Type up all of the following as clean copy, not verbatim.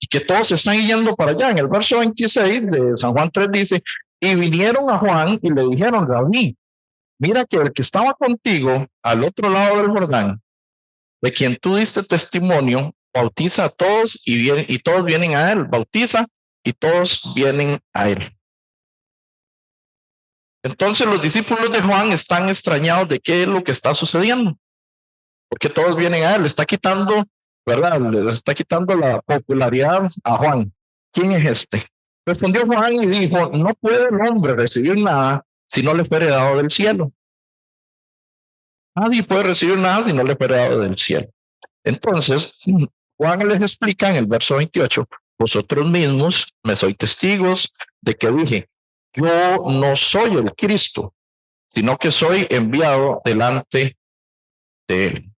y que todos están yendo para allá. En el verso 26 de San Juan 3 dice, y vinieron a Juan y le dijeron, Rabí, mira que el que estaba contigo al otro lado del Jordán, de quien tú diste testimonio, bautiza a todos y todos vienen a él, bautiza y todos vienen a él. Entonces los discípulos de Juan están extrañados de qué es lo que está sucediendo, porque todos vienen a él, le está quitando, ¿verdad? Le está quitando la popularidad a Juan. ¿Quién es este? Respondió Juan y dijo, no puede el hombre recibir nada si no le fuere dado del cielo. Nadie puede recibir nada si no le fuere dado del cielo. Entonces, Juan les explica en el verso 28, vosotros mismos me sois testigos de que dije, yo no soy el Cristo, sino que soy enviado delante de él.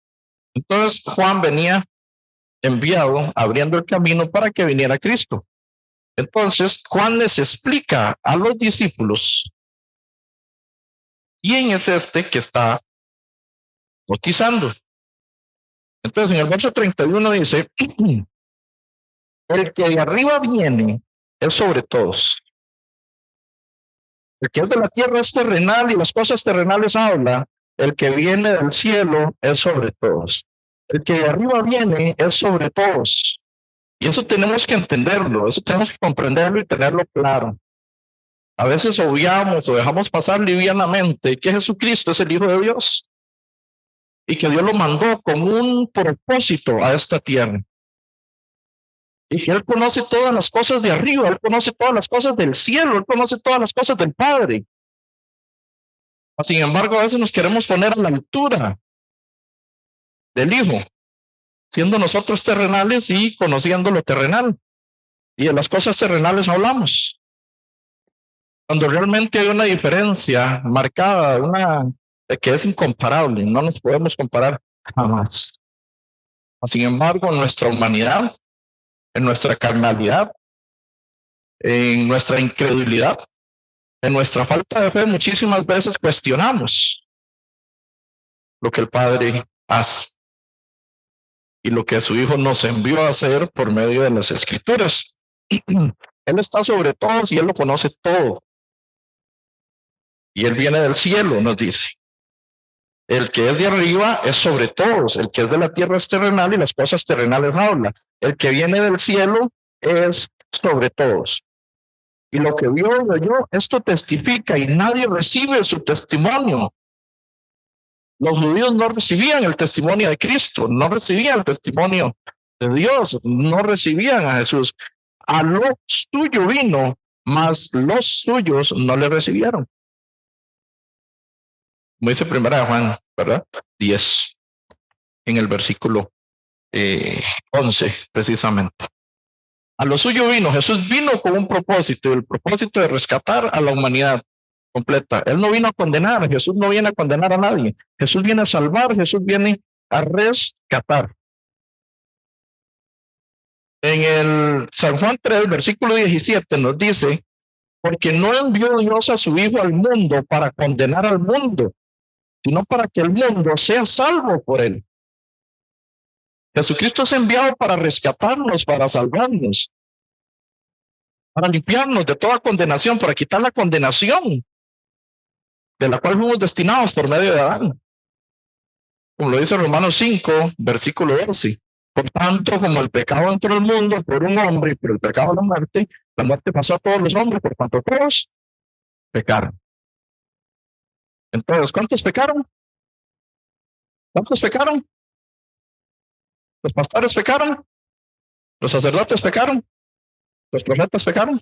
Entonces, Juan venía enviado abriendo el camino para que viniera Cristo. Entonces, Juan les explica a los discípulos quién es este que está bautizando. Entonces, en el verso 31 dice, el que de arriba viene es sobre todos. El que es de la tierra es terrenal y las cosas terrenales habla. El que viene del cielo es sobre todos. El que de arriba viene es sobre todos. Y eso tenemos que entenderlo, eso tenemos que comprenderlo y tenerlo claro. A veces obviamos o dejamos pasar livianamente que Jesucristo es el Hijo de Dios y que Dios lo mandó con un propósito a esta tierra. Y que Él conoce todas las cosas de arriba, Él conoce todas las cosas del cielo, Él conoce todas las cosas del Padre. Sin embargo, a veces nos queremos poner a la altura del Hijo, siendo nosotros terrenales y conociendo lo terrenal. Y de las cosas terrenales hablamos. Cuando realmente hay una diferencia marcada, una que es incomparable, no nos podemos comparar jamás. Sin embargo, en nuestra humanidad, en nuestra carnalidad, en nuestra incredulidad, en nuestra falta de fe, muchísimas veces cuestionamos lo que el Padre hace y lo que su Hijo nos envió a hacer por medio de las Escrituras. Él está sobre todos y Él lo conoce todo. Y Él viene del cielo, nos dice. El que es de arriba es sobre todos, el que es de la tierra es terrenal y las cosas terrenales habla. El que viene del cielo es sobre todos. Y lo que vio yo, esto testifica y nadie recibe su testimonio. Los judíos no recibían el testimonio de Cristo, no recibían el testimonio de Dios, no recibían a Jesús. A lo suyo vino, mas los suyos no le recibieron. Como dice primera de Juan, ¿verdad? 10, en el versículo 11, precisamente. A lo suyo vino, Jesús vino con un propósito, el propósito de rescatar a la humanidad completa. Él no vino a condenar, Jesús no viene a condenar a nadie. Jesús viene a salvar, Jesús viene a rescatar. En el San Juan 3, versículo 17 nos dice, porque no envió Dios a su Hijo al mundo para condenar al mundo, sino para que el mundo sea salvo por él. Jesucristo es enviado para rescatarnos, para salvarnos, para limpiarnos de toda condenación, para quitar la condenación de la cual fuimos destinados por medio de Adán. Como lo dice Romanos 5, versículo 12. Por tanto, como el pecado entró al mundo por un hombre y por el pecado la muerte pasó a todos los hombres por cuanto todos pecaron. Entonces, ¿cuántos pecaron? ¿Cuántos pecaron? Los pastores pecaron, los sacerdotes pecaron, los profetas pecaron,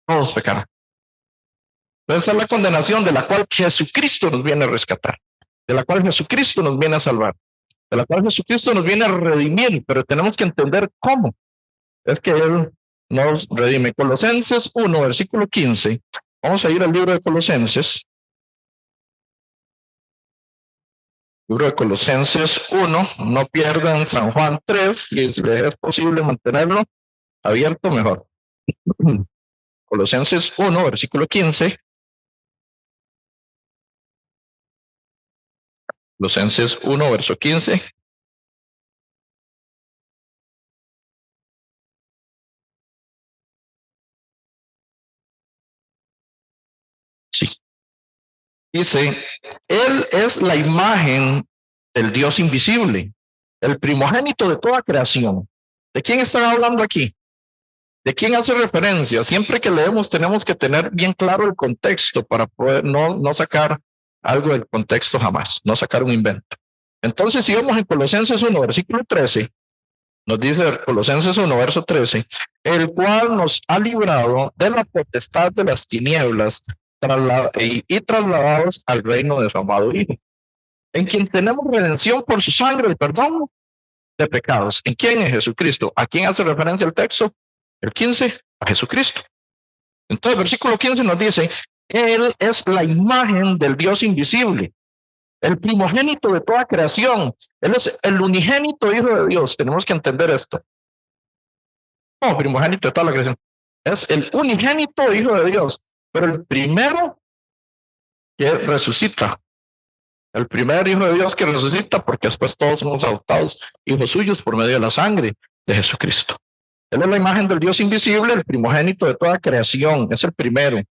todos pecaron. Esa es la condenación de la cual Jesucristo nos viene a rescatar, de la cual Jesucristo nos viene a salvar, de la cual Jesucristo nos viene a redimir, pero tenemos que entender cómo es que Él nos redime. Colosenses 1, versículo 15. Vamos a ir al libro de Colosenses. Libro de Colosenses 1, no pierdan San Juan 3, y si es posible mantenerlo abierto, mejor. Colosenses 1, versículo 15. Colosenses 1, verso 15. Dice, Él es la imagen del Dios invisible, el primogénito de toda creación. ¿De quién están hablando aquí? ¿De quién hace referencia? Siempre que leemos tenemos que tener bien claro el contexto para poder no sacar algo del contexto jamás, no sacar un invento. Entonces, si vamos en Colosenses 1, versículo 13, nos dice Colosenses 1, verso 13, el cual nos ha librado de la potestad de las tinieblas y trasladados al reino de su amado Hijo, en quien tenemos redención por su sangre, el perdón de pecados. ¿En quién? Es Jesucristo. ¿A quién hace referencia el texto? El 15, a Jesucristo. Entonces, el versículo 15 nos dice, Él es la imagen del Dios invisible, el primogénito de toda creación. Él es el unigénito Hijo de Dios. Tenemos que entender esto. No, primogénito de toda la creación. Es el unigénito Hijo de Dios, pero el primero que resucita. El primer Hijo de Dios que resucita, porque después todos somos adoptados hijos suyos por medio de la sangre de Jesucristo. Él es la imagen del Dios invisible, el primogénito de toda creación, es el primero,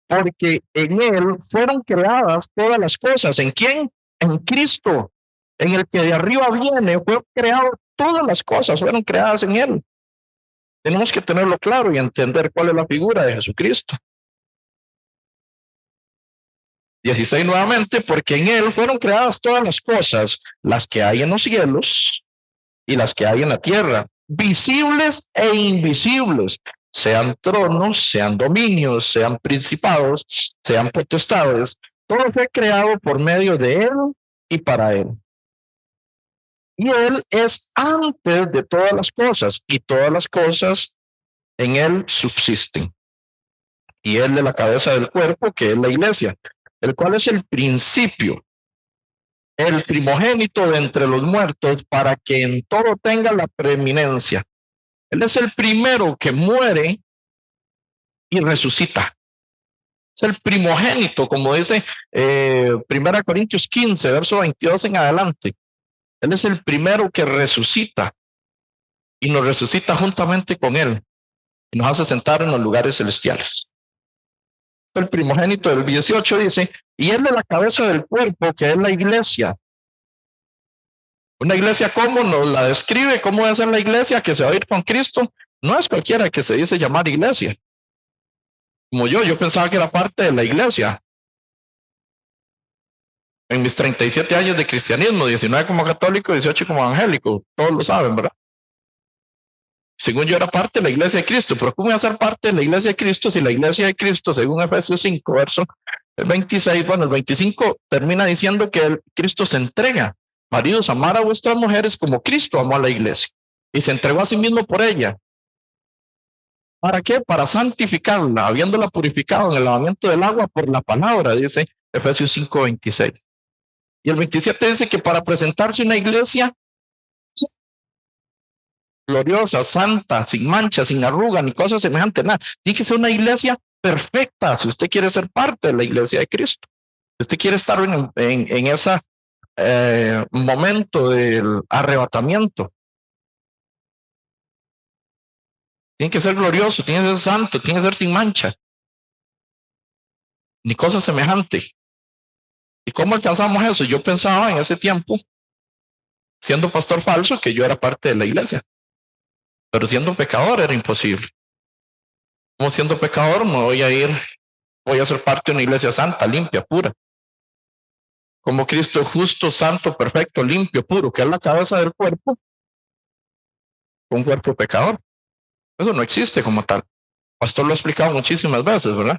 porque en Él fueron creadas todas las cosas. ¿En quién? En Cristo, en el que de arriba viene, fue creado todas las cosas, fueron creadas en Él. Tenemos que tenerlo claro y entender cuál es la figura de Jesucristo. 16 nuevamente, porque en Él fueron creadas todas las cosas, las que hay en los cielos y las que hay en la tierra, visibles e invisibles, sean tronos, sean dominios, sean principados, sean potestades, todo fue creado por medio de Él y para Él. Y Él es antes de todas las cosas, y todas las cosas en Él subsisten. Y Él es la cabeza del cuerpo, que es la iglesia, el cual es el principio, el primogénito de entre los muertos, para que en todo tenga la preeminencia. Él es el primero que muere y resucita. Es el primogénito, como dice 1 Corintios 15, verso 22 en adelante. Él es el primero que resucita y nos resucita juntamente con Él y nos hace sentar en los lugares celestiales. El primogénito del 18 dice, y Él es la cabeza del cuerpo, que es la iglesia. Una iglesia, ¿cómo nos la describe? ¿Cómo debe ser la iglesia que se va a ir con Cristo? No es cualquiera que se dice llamar iglesia. Como yo pensaba que era parte de la iglesia. En mis 37 años de cristianismo, 19 como católico, 18 como evangélico, todos lo saben, ¿verdad? Según yo era parte de la iglesia de Cristo, pero ¿cómo voy a ser parte de la iglesia de Cristo si la iglesia de Cristo, según Efesios 5, verso 26, bueno, el 25 termina diciendo que el Cristo se entrega? Maridos, amar a vuestras mujeres como Cristo amó a la iglesia y se entregó a sí mismo por ella. ¿Para qué? Para santificarla, habiéndola purificado en el lavamiento del agua por la palabra, dice Efesios 5, 26. Y el 27 dice que para presentarse una iglesia gloriosa, santa, sin mancha, sin arruga, ni cosa semejante, nada. Tiene que ser una iglesia perfecta si usted quiere ser parte de la iglesia de Cristo. Si usted quiere estar en ese momento del arrebatamiento. Tiene que ser glorioso, tiene que ser santo, tiene que ser sin mancha, ni cosa semejante. ¿Y cómo alcanzamos eso? Yo pensaba en ese tiempo, siendo pastor falso, que yo era parte de la iglesia. Pero siendo pecador era imposible. Como siendo pecador me voy a ser parte de una iglesia santa, limpia, pura. Como Cristo justo, santo, perfecto, limpio, puro, que es la cabeza del cuerpo, un cuerpo pecador. Eso no existe como tal. Pastor lo ha explicado muchísimas veces, ¿verdad?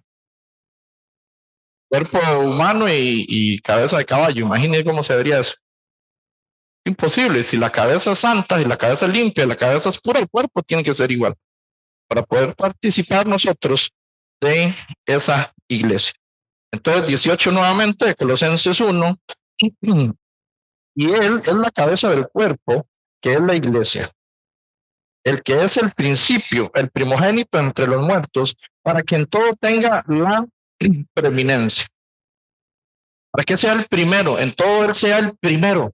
Cuerpo humano y cabeza de caballo. Imagínense cómo se vería eso. Imposible. Si la cabeza es santa, si la cabeza es limpia, la cabeza es pura, el cuerpo tiene que ser igual para poder participar nosotros de esa iglesia. Entonces, 18 nuevamente de Colosenses 1, y Él es la cabeza del cuerpo, que es la iglesia, el que es el principio, el primogénito entre los muertos, para que en todo tenga la preeminencia. Para que sea el primero, en todo Él sea el primero,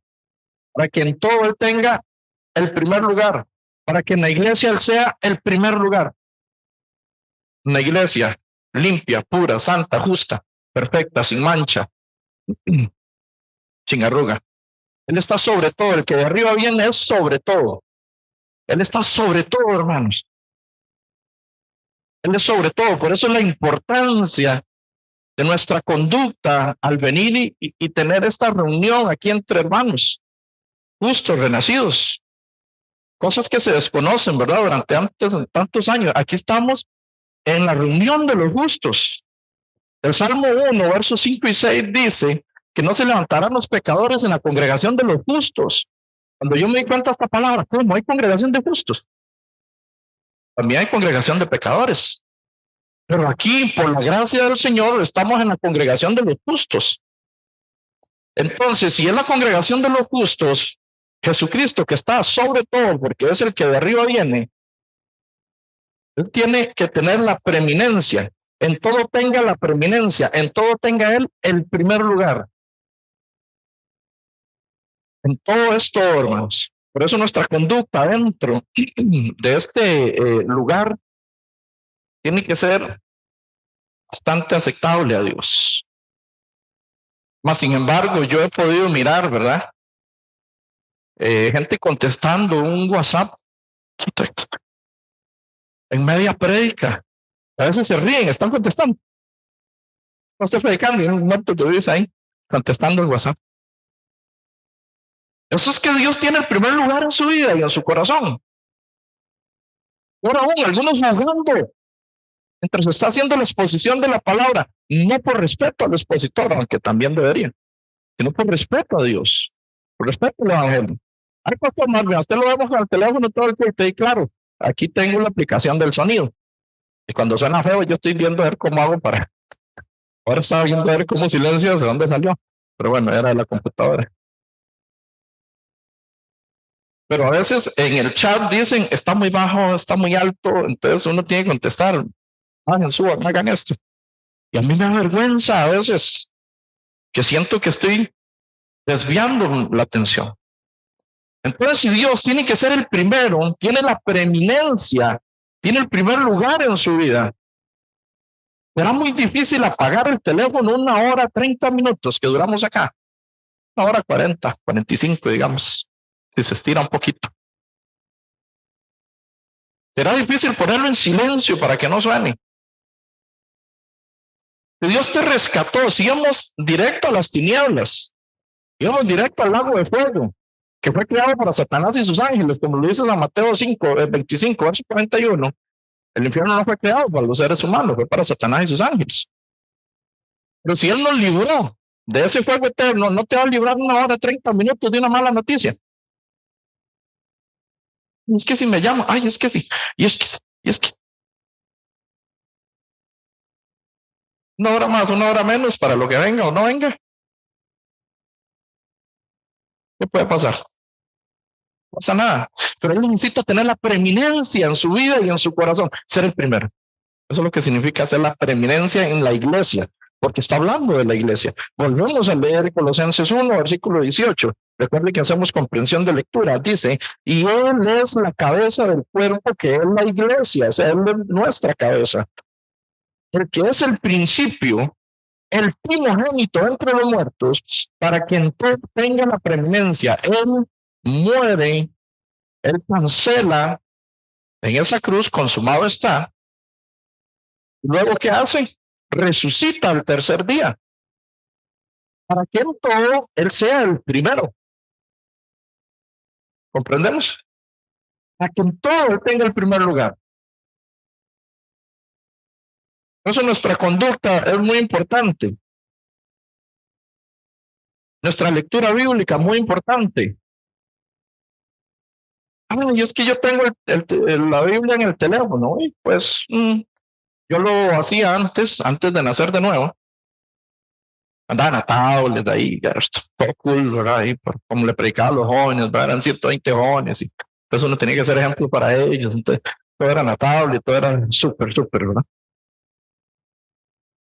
para que en todo Él tenga el primer lugar, para que en la iglesia Él sea el primer lugar. Una iglesia limpia, pura, santa, justa, perfecta, sin mancha, sin arruga. Él está sobre todo. El que de arriba viene es sobre todo. Él está sobre todo, hermanos. Él es sobre todo. Por eso es la importancia de nuestra conducta al venir y tener esta reunión aquí entre hermanos, justos, renacidos. Cosas que se desconocen, ¿verdad? Durante tantos años. Aquí estamos en la reunión de los justos. El Salmo 1, versos 5 y 6 dice que no se levantarán los pecadores en la congregación de los justos. Cuando yo me di cuenta de esta palabra, ¿cómo hay congregación de justos? También hay congregación de pecadores. Pero aquí, por la gracia del Señor, estamos en la congregación de los justos. Entonces, si es la congregación de los justos, Jesucristo, que está sobre todo, porque es el que de arriba viene, él tiene que tener la preeminencia. En todo tenga la preeminencia, en todo tenga él el primer lugar. En todo esto, hermanos. Por eso nuestra conducta dentro de este lugar tiene que ser bastante aceptable a Dios. Mas, sin embargo, yo he podido mirar, ¿verdad? Gente contestando un WhatsApp en media prédica. A veces se ríen, están contestando. No estoy predicando y un momento te ves ahí contestando el WhatsApp. Eso es que Dios tiene el primer lugar en su vida y en su corazón. Ahora aún, algunos jugando mientras está haciendo la exposición de la palabra, no por respeto al expositor, aunque también debería, sino por respeto a Dios, por respeto al Evangelio. Ay, pastor Marvin, usted lo vemos con el teléfono todo el tiempo, y claro, aquí tengo la aplicación del sonido. Y cuando suena feo, yo estoy viendo a ver cómo hago para. Ahora estaba viendo a ver cómo silencio, de dónde salió. Pero bueno, era de la computadora. Pero a veces en el chat dicen, está muy bajo, está muy alto, entonces uno tiene que contestar, suban, hagan esto. Y a mí me da vergüenza a veces que siento que estoy desviando la atención. Entonces, si Dios tiene que ser el primero, tiene la preeminencia, tiene el primer lugar en su vida, será muy difícil apagar el teléfono 1 hora 30 minutos que duramos acá. 1 hora 40, 45, digamos, si se estira un poquito. Será difícil ponerlo en silencio para que no suene. Si Dios te rescató, si íbamos directo a las tinieblas, íbamos directo al lago de fuego, que fue creado para Satanás y sus ángeles, como lo dice San Mateo 5, 25, verso 41. El infierno no fue creado para los seres humanos, fue para Satanás y sus ángeles. Pero si Él nos libró de ese fuego eterno, no te va a librar 1 hora 30 minutos de una mala noticia. Es que si me llamo, ay, es que sí, y es que 1 hora más, 1 hora menos para lo que venga o no venga. ¿Qué puede pasar? No pasa nada. Pero Él necesita tener la preeminencia en su vida y en su corazón, ser el primero. Eso es lo que significa hacer la preeminencia en la iglesia, porque está hablando de la iglesia. Volvemos a leer Colosenses 1, versículo 18. Recuerde que hacemos comprensión de lectura. Dice, y Él es la cabeza del cuerpo, que es la iglesia, o sea, Él es nuestra cabeza. El que es el principio, el primogénito entre los muertos, para que en todo tenga la preeminencia. Él muere, Él cancela en esa cruz, consumado está. Luego, ¿qué hace? Resucita al tercer día, para que en todo Él sea el primero. ¿Comprendemos? Para que en todo Él tenga el primer lugar. Entonces nuestra conducta es muy importante. Nuestra lectura bíblica muy importante. Y es que yo tengo la Biblia en el teléfono. Y pues yo lo hacía antes de nacer de nuevo. Andaba en la tablet ahí, todo cool, ¿verdad? Y como le predicaba a los jóvenes, ¿verdad? Eran 120 jóvenes, y entonces uno tenía que ser ejemplo para ellos. Entonces todo era en la tablet, todo era súper, ¿verdad?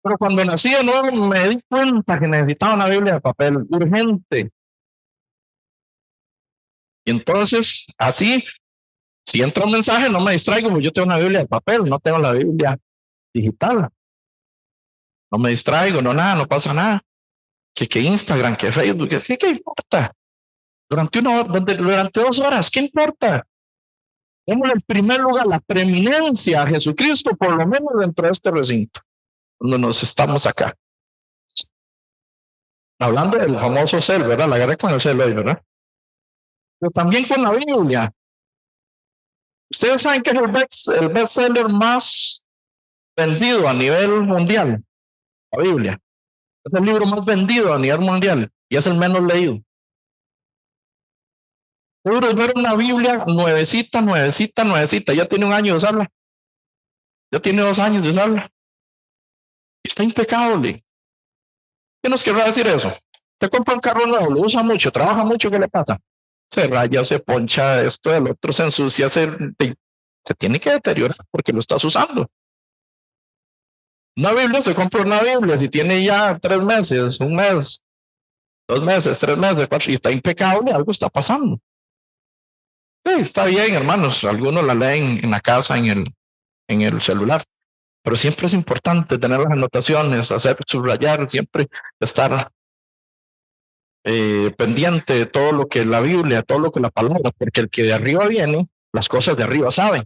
Pero cuando nací de nuevo me di cuenta que necesitaba una Biblia de papel urgente. Y entonces, así, si entra un mensaje, no me distraigo, porque yo tengo una Biblia de papel, no tengo la Biblia digital. No me distraigo, no nada, no pasa nada. que Instagram, que Facebook, ¿qué importa? Durante 1 hora, durante 2 horas, ¿qué importa? Tenemos el primer lugar, la preeminencia a Jesucristo, por lo menos dentro de este recinto, donde nos estamos acá. Hablando del famoso cel, ¿verdad? La guerra con el cel hoy, ¿verdad? Pero también con la Biblia. Ustedes saben que es el bestseller más vendido a nivel mundial, la Biblia. Es el libro más vendido a nivel mundial y es el menos leído. Seguro ver una Biblia nuevecita, nuevecita, nuevecita. Ya tiene 1 año de usarla. Ya tiene 2 años de usarla. Está impecable. ¿Qué nos querrá decir eso? Te compra un carro nuevo, lo usa mucho, trabaja mucho, ¿qué le pasa? Se raya, se poncha, esto, el otro, se ensucia, se tiene que deteriorar porque lo estás usando. Una Biblia, se compra una Biblia, si tiene ya 3 meses, 1 mes, 2 meses, 3 meses, 4, y está impecable, algo está pasando. Sí, está bien, hermanos, algunos la leen en la casa, en el celular, pero siempre es importante tener las anotaciones, hacer subrayar, siempre estar pendiente de todo lo que la Biblia, todo lo que la palabra, porque el que de arriba viene, las cosas de arriba saben.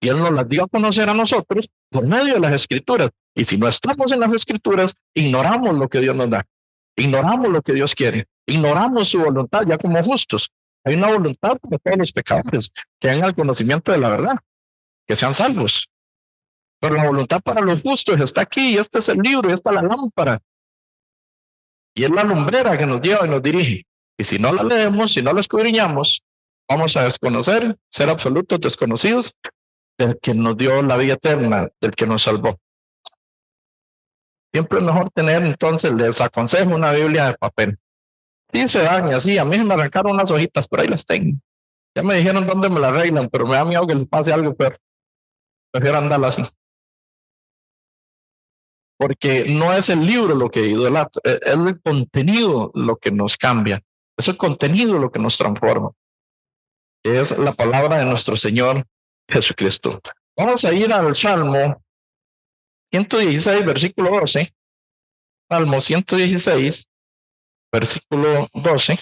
Y Él nos las dio a conocer a nosotros por medio de las escrituras. Y si no estamos en las escrituras, ignoramos lo que Dios nos da. Ignoramos lo que Dios quiere. Ignoramos su voluntad ya como justos. Hay una voluntad para todos los pecadores que hagan el conocimiento de la verdad, que sean salvos. Pero la voluntad para los justos está aquí, y este es el libro, y esta es la lámpara. Y es la lumbrera que nos lleva y nos dirige. Y si no la leemos, si no la escudriñamos, vamos a desconocer, ser absolutos desconocidos del que nos dio la vida eterna, del que nos salvó. Siempre es mejor tener, entonces, les aconsejo una Biblia de papel. Sí se daña, sí, a mí me arrancaron unas hojitas, pero ahí las tengo. Ya me dijeron dónde me la arreglan, pero me da miedo que les pase algo, pero prefiero andarla así. Porque no es el libro lo que idolatra, es el contenido lo que nos cambia, es el contenido lo que nos transforma. Es la palabra de nuestro Señor Jesucristo. Vamos a ir al Salmo 116, versículo 12. Salmo 116, versículo 12.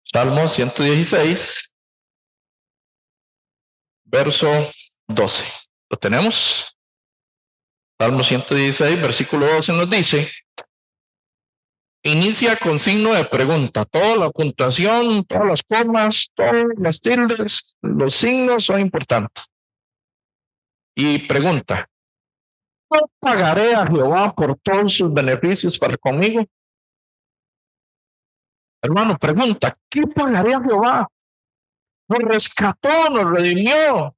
Salmo 116, verso 12. ¿Lo tenemos? Salmo 116, versículo 12 nos dice: inicia con signo de pregunta. Toda la puntuación, todas las comas, todas las tildes, los signos son importantes. Y pregunta: ¿no pagaré a Jehová por todos sus beneficios para conmigo? Hermano, pregunta: ¿qué pagaré a Jehová? Nos rescató, nos redimió,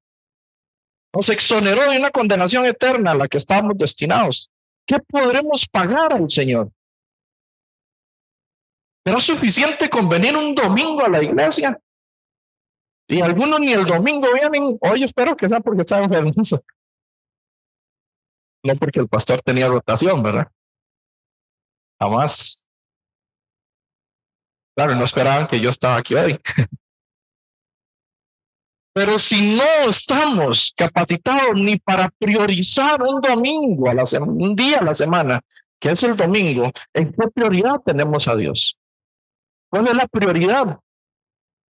nos exoneró de una condenación eterna a la que estábamos destinados. ¿Qué podremos pagar al Señor? ¿Será suficiente con venir un domingo a la iglesia? Y algunos ni el domingo vienen. Hoy espero que sea porque están enfermos. No porque el pastor tenía rotación, ¿verdad? Jamás. Claro, no esperaban que yo estaba aquí hoy. Pero si no estamos capacitados ni para priorizar un domingo a la un día a la semana, que es el domingo, ¿en qué prioridad tenemos a Dios? ¿Cuál es la prioridad?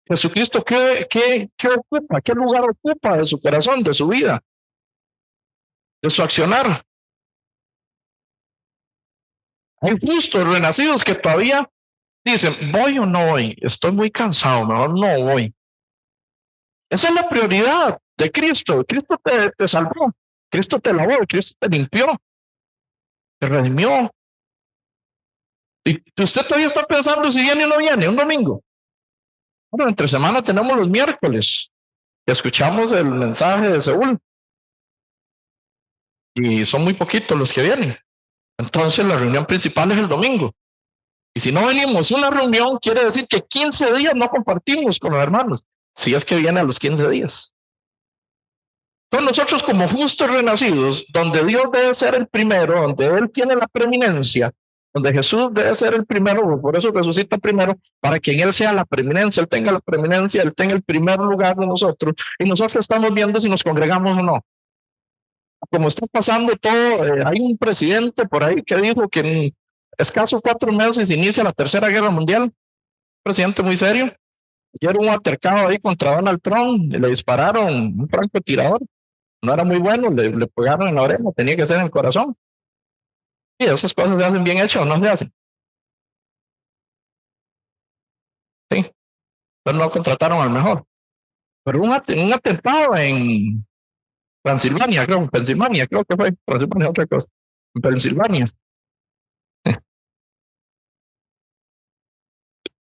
Jesucristo, ¿qué ocupa? ¿Qué lugar ocupa de su corazón, de su vida, de su accionar? Hay justos renacidos que todavía dicen: ¿voy o no voy? Estoy muy cansado, mejor no voy. Esa es la prioridad de Cristo. Cristo te salvó, Cristo te lavó, Cristo te limpió, te redimió. Y usted todavía está pensando si viene o no viene, un domingo. Bueno, entre semana tenemos los miércoles, que escuchamos el mensaje de Seúl. Y son muy poquitos los que vienen. Entonces la reunión principal es el domingo. Y si no venimos a una reunión, quiere decir que 15 días no compartimos con los hermanos, si es que viene a los 15 días. Entonces nosotros, como justos renacidos, donde Dios debe ser el primero, donde Él tiene la preeminencia, donde Jesús debe ser el primero, por eso resucita primero, para que en Él sea la preeminencia, Él tenga la preeminencia, Él tenga el primer lugar de nosotros, y nosotros estamos viendo si nos congregamos o no. Como está pasando todo, hay un presidente por ahí que dijo que en escasos 4 meses inicia la Tercera Guerra Mundial, presidente muy serio, y era un altercado ahí contra Donald Trump, y le dispararon un francotirador, no era muy bueno, le pegaron en la oreja, tenía que ser en el corazón, y esas cosas se hacen bien hechas o no se hacen, sí, pero no contrataron al mejor. Pero un atentado en Transilvania, creo, en Pensilvania, creo que fue, Transilvania otra cosa, en Pensilvania.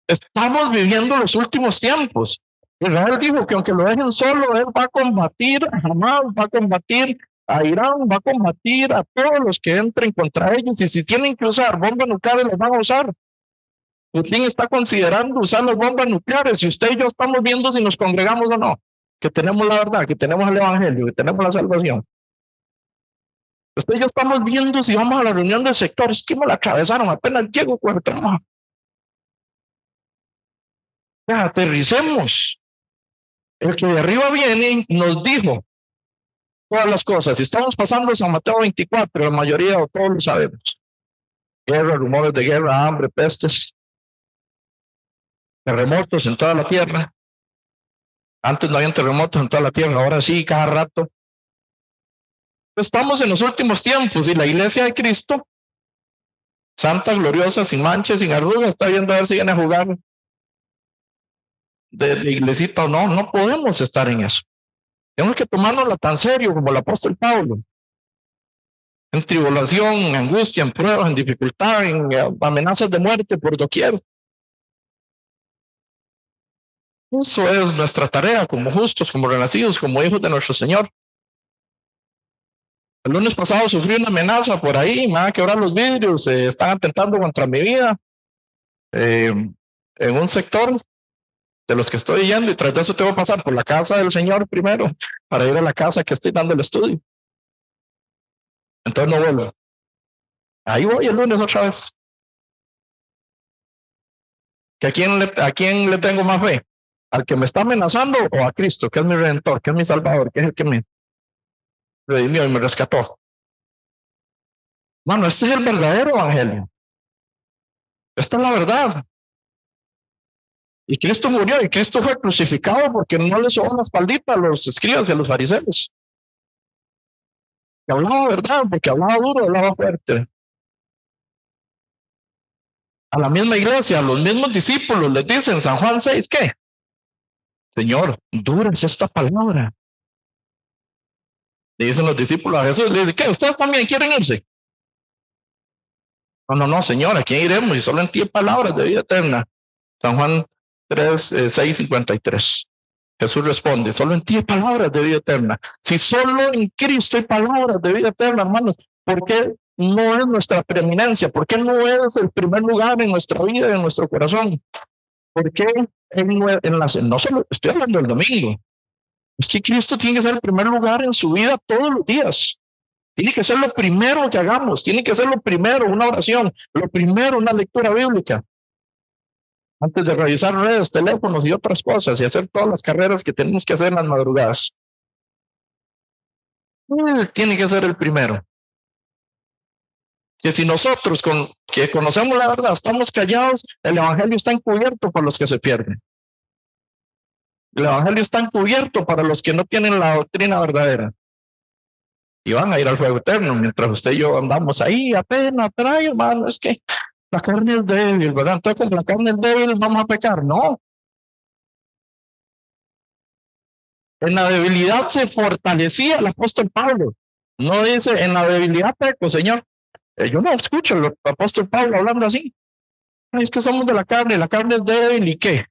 Estamos viviendo los últimos tiempos. Israel dijo que aunque lo dejen solo, él va a combatir a Hamas, va a combatir a Irán, va a combatir a todos los que entren contra ellos, y si tienen que usar bombas nucleares, las van a usar. Putin está considerando usar las bombas nucleares, y usted y yo estamos viendo si nos congregamos o no, que tenemos la verdad, que tenemos el evangelio, que tenemos la salvación. Usted y yo estamos viendo si vamos a la reunión del sector, es que me la atravesaron, apenas llego con el trabajo. Ya, aterricemos. El que de arriba viene nos dijo todas las cosas. Si estamos pasando San Mateo 24, la mayoría o todos lo sabemos. Guerra, rumores de guerra, hambre, pestes, terremotos en toda la tierra. Antes no habían terremotos en toda la tierra, ahora sí, cada rato. Estamos en los últimos tiempos y la iglesia de Cristo, santa, gloriosa, sin manchas, sin arrugas, está viendo a ver si viene a jugar de la iglesita o no. No podemos estar en eso. Tenemos que tomárnosla tan serio como el apóstol Pablo. En tribulación, en angustia, en pruebas, en dificultad, en amenazas de muerte por doquier. Eso es nuestra tarea como justos, como renacidos, como hijos de nuestro Señor. El lunes pasado sufrí una amenaza por ahí, me van a quebrar los vidrios, están atentando contra mi vida en un sector de los que estoy yendo, y tras de eso tengo que pasar por la casa del Señor primero para ir a la casa que estoy dando el estudio. Entonces no vuelvo. Ahí voy el lunes otra vez. ¿Que a quién le tengo más fe? ¿Al que me está amenazando o a Cristo, que es mi redentor, que es mi salvador, que es el que me redimió y me rescató? Mano, este es el verdadero evangelio. Esta es la verdad. Y Cristo murió y Cristo fue crucificado porque no le sobó la espaldita a los escribas y a los fariseos. Que hablaba verdad, porque hablaba duro, hablaba fuerte. A la misma iglesia, a los mismos discípulos les dicen San Juan 6, ¿qué? Señor, dura es esta palabra. Le dicen los discípulos a Jesús, le dicen, ¿qué? ¿Ustedes también quieren irse? No, Señor, ¿a quién iremos? Y solo en ti hay palabras de vida eterna. San Juan 3, 6, 53. Jesús responde, solo en ti hay palabras de vida eterna. Si solo en Cristo hay palabras de vida eterna, hermanos, ¿por qué no es nuestra preeminencia? ¿Por qué no es el primer lugar en nuestra vida, en nuestro corazón? ¿Por qué no solo estoy hablando del domingo? Es que Cristo tiene que ser el primer lugar en su vida todos los días. Tiene que ser lo primero que hagamos, tiene que ser lo primero una oración, lo primero una lectura bíblica, antes de revisar redes, teléfonos y otras cosas y hacer todas las carreras que tenemos que hacer en las madrugadas. Tiene que ser el primero. Que si nosotros que conocemos la verdad estamos callados, el evangelio está encubierto para los que se pierden. El evangelio está encubierto para los que no tienen la doctrina verdadera. Y van a ir al fuego eterno, mientras usted y yo andamos ahí apenas, pero ay, hermano, es que la carne es débil, ¿verdad? Entonces, como la carne es débil, vamos a pecar. No. En la debilidad se fortalecía el apóstol Pablo. No dice, en la debilidad peco, Señor. Yo no escucho al apóstol Pablo hablando así. Ay, es que somos de la carne es débil, ¿y qué?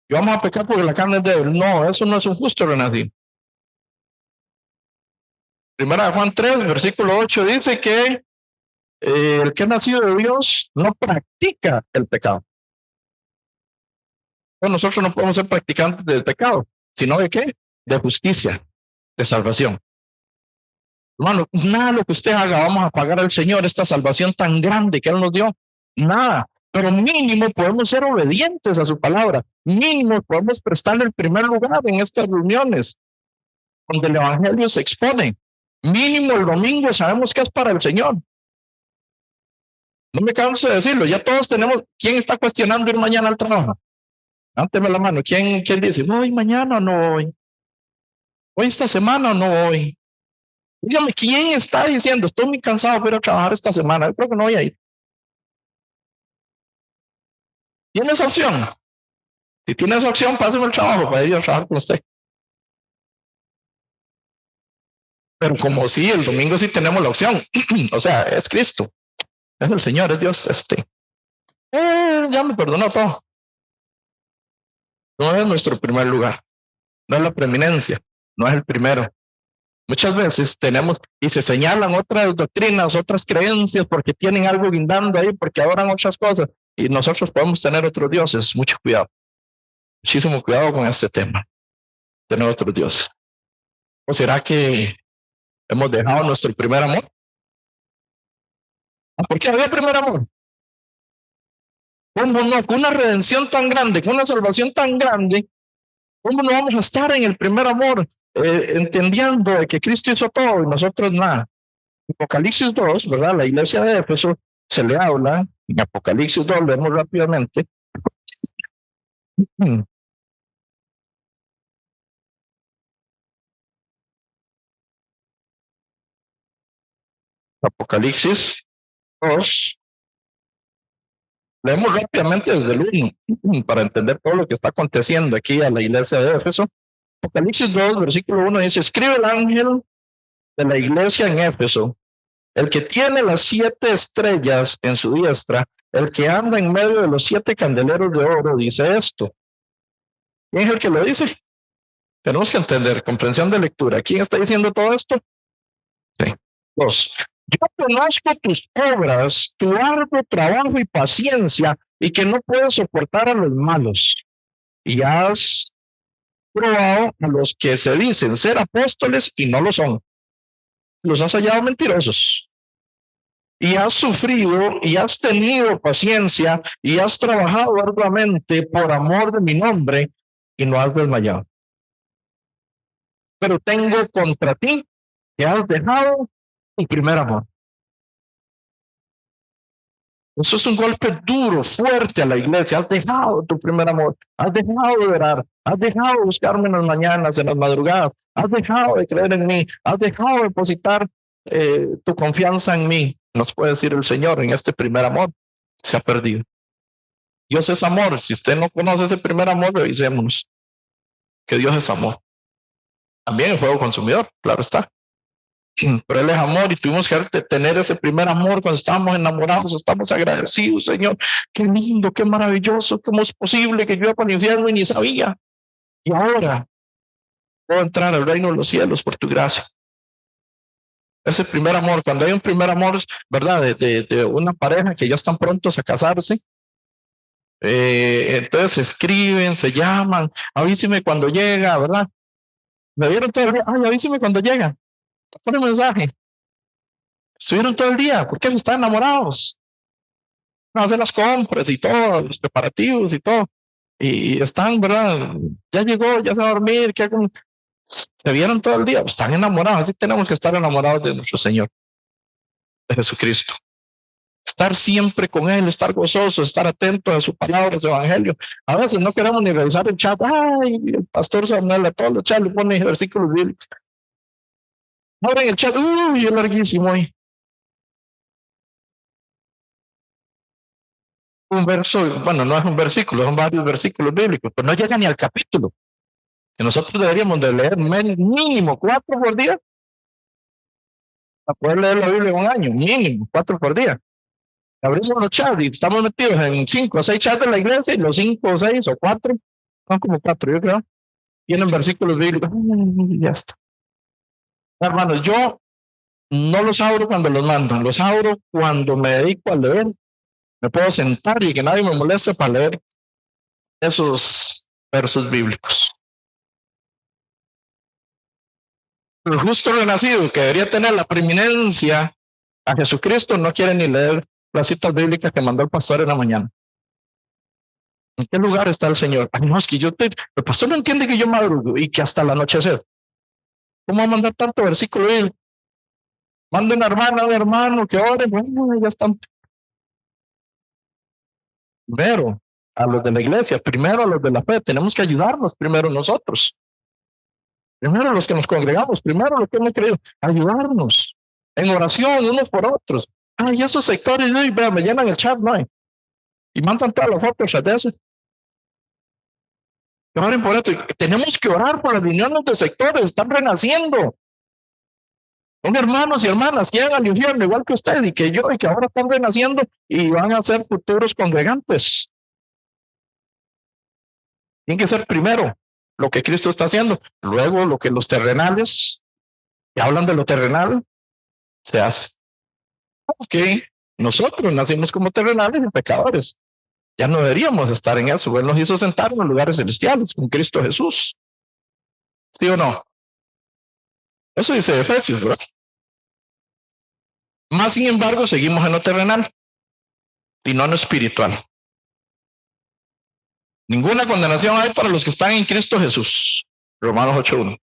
Y vamos a pecar porque la carne es débil. No, eso no es un justo renacido. Primera de Juan 3, versículo 8 dice que el que ha nacido de Dios no practica el pecado. Bueno, nosotros no podemos ser practicantes del pecado, sino de qué? De justicia, de salvación. Hermano, nada de lo que usted haga vamos a pagar al Señor esta salvación tan grande que Él nos dio. Nada. Pero mínimo podemos ser obedientes a su palabra. Mínimo podemos prestarle el primer lugar en estas reuniones donde el Evangelio se expone. Mínimo el domingo sabemos que es para el Señor. No me canso de decirlo. Ya todos tenemos. ¿Quién está cuestionando ir mañana al trabajo? Levánteme la mano. ¿Quién dice, voy mañana o no voy? ¿Voy esta semana o no voy? Dígame, ¿quién está diciendo, estoy muy cansado, voy a trabajar esta semana? Yo creo que no voy a ir. ¿Tiene esa opción? Si tiene esa opción, páseme el trabajo para ir a trabajar con usted. Pero como sí, el domingo sí tenemos la opción. O sea, es Cristo, es el Señor, es Dios. Ya me perdonó todo. No es nuestro primer lugar, no es la preeminencia, no es el primero. Muchas veces tenemos y se señalan otras doctrinas, otras creencias porque tienen algo guindando ahí, porque adoran otras cosas y nosotros podemos tener otros dioses. Mucho cuidado, muchísimo cuidado con este tema, tener otros dioses. ¿O será que hemos dejado nuestro primer amor? ¿Por qué había primer amor? ¿Cómo no? Con una redención tan grande, con una salvación tan grande, ¿cómo no vamos a estar en el primer amor? Entendiendo de que Cristo hizo todo y nosotros nada. Apocalipsis 2, ¿verdad? La iglesia de Éfeso se le habla, en Apocalipsis 2, leemos rápidamente. Apocalipsis 2, leemos rápidamente desde el 1 para entender todo lo que está aconteciendo aquí a la iglesia de Éfeso. Apocalipsis 2, versículo 1 dice, escribe el ángel de la iglesia en Éfeso, el que tiene las 7 estrellas en su diestra, el que anda en medio de los 7 candeleros de oro, dice esto. ¿Quién es el que lo dice? Tenemos que entender, comprensión de lectura. ¿Quién está diciendo todo esto? Sí. 2. Yo conozco tus obras, tu arduo trabajo y paciencia, y que no puedes soportar a los malos. Y has probado a los que se dicen ser apóstoles y no lo son. Los has hallado mentirosos. Y has sufrido y has tenido paciencia y has trabajado arduamente por amor de mi nombre y no has desmayado. Pero tengo contra ti que has dejado tu primer amor. Eso es un golpe duro, fuerte a la iglesia. Has dejado tu primer amor, has dejado de orar, has dejado de buscarme en las mañanas, en las madrugadas, has dejado de creer en mí, has dejado de depositar tu confianza en mí. Nos puede decir el Señor, en este primer amor se ha perdido. Dios es amor. Si usted no conoce ese primer amor, revisémonos que Dios es amor. También el fuego consumidor, claro está. Pero Él es amor y tuvimos que tener ese primer amor cuando estábamos enamorados, estamos agradecidos, Señor. Qué lindo, qué maravilloso, cómo es posible que yo iba para el infierno y ni sabía. Y ahora puedo entrar al reino de los cielos por tu gracia. Ese primer amor, cuando hay un primer amor, ¿verdad? De una pareja que ya están prontos a casarse, entonces se escriben, se llaman, avíseme cuando llega, ¿verdad? Me vieron todo el día, ay, avíseme cuando llega. Pon un mensaje. Estuvieron todo el día, ¿por qué están enamorados? No, hacer las compras y todo, los preparativos y todo. Y están, ¿verdad? Ya llegó, ya se va a dormir, ¿qué hago? Se vieron todo el día, están enamorados, así tenemos que estar enamorados de nuestro Señor, de Jesucristo. Estar siempre con Él, estar gozosos, estar atentos a su palabra, a su evangelio. A veces no queremos ni revisar el chat. Ay, el pastor Samuel a todos los chats le pone versículos bíblicos. Ahora en el chat, uy, es larguísimo ahí. Un verso, bueno, no es un versículo, son varios versículos bíblicos, pero no llega ni al capítulo. Que nosotros deberíamos de leer mínimo 4 por día para poder leer la Biblia en un año, mínimo 4 por día. Abrimos los chats y estamos metidos en 5 o 6 chats de la iglesia y los 5 o 6 o 4, son como 4, yo creo, tienen versículos bíblicos. Ya está. Hermanos, yo no los abro cuando los mandan, los abro cuando me dedico a leer. Me puedo sentar y que nadie me moleste para leer esos versos bíblicos. El justo renacido, que debería tener la preeminencia a Jesucristo, no quiere ni leer las citas bíblicas que mandó el pastor en la mañana. ¿En qué lugar está el Señor? Ay, no, es que el pastor no entiende que yo madrugo y que hasta el anochecer. ¿Cómo va a mandar tanto versículo? Manda una hermana, un hermano que ore, bueno, ya están. Primero a los de la iglesia, primero a los de la fe, tenemos que ayudarnos primero nosotros. Primero los que nos congregamos, primero los que hemos creído, ayudarnos en oración unos por otros. Ay, esos sectores, vean, me llenan el chat, ¿no? Y mandan todas las fotos de eso. Oren por esto. Tenemos que orar por las reuniones de sectores, están renaciendo. Son hermanos y hermanas que llegan al infierno igual que usted y que yo, y que ahora están renaciendo y van a ser futuros congregantes. Tiene que ser primero lo que Cristo está haciendo, luego lo que los terrenales, que hablan de lo terrenal, se hace. Ok, nosotros nacimos como terrenales y pecadores. Ya no deberíamos estar en eso. Él nos hizo sentar en los lugares celestiales con Cristo Jesús. ¿Sí o no? Eso dice Efesios, ¿verdad? Más sin embargo, seguimos en lo terrenal y no en lo espiritual. Ninguna condenación hay para los que están en Cristo Jesús. Romanos 8:1.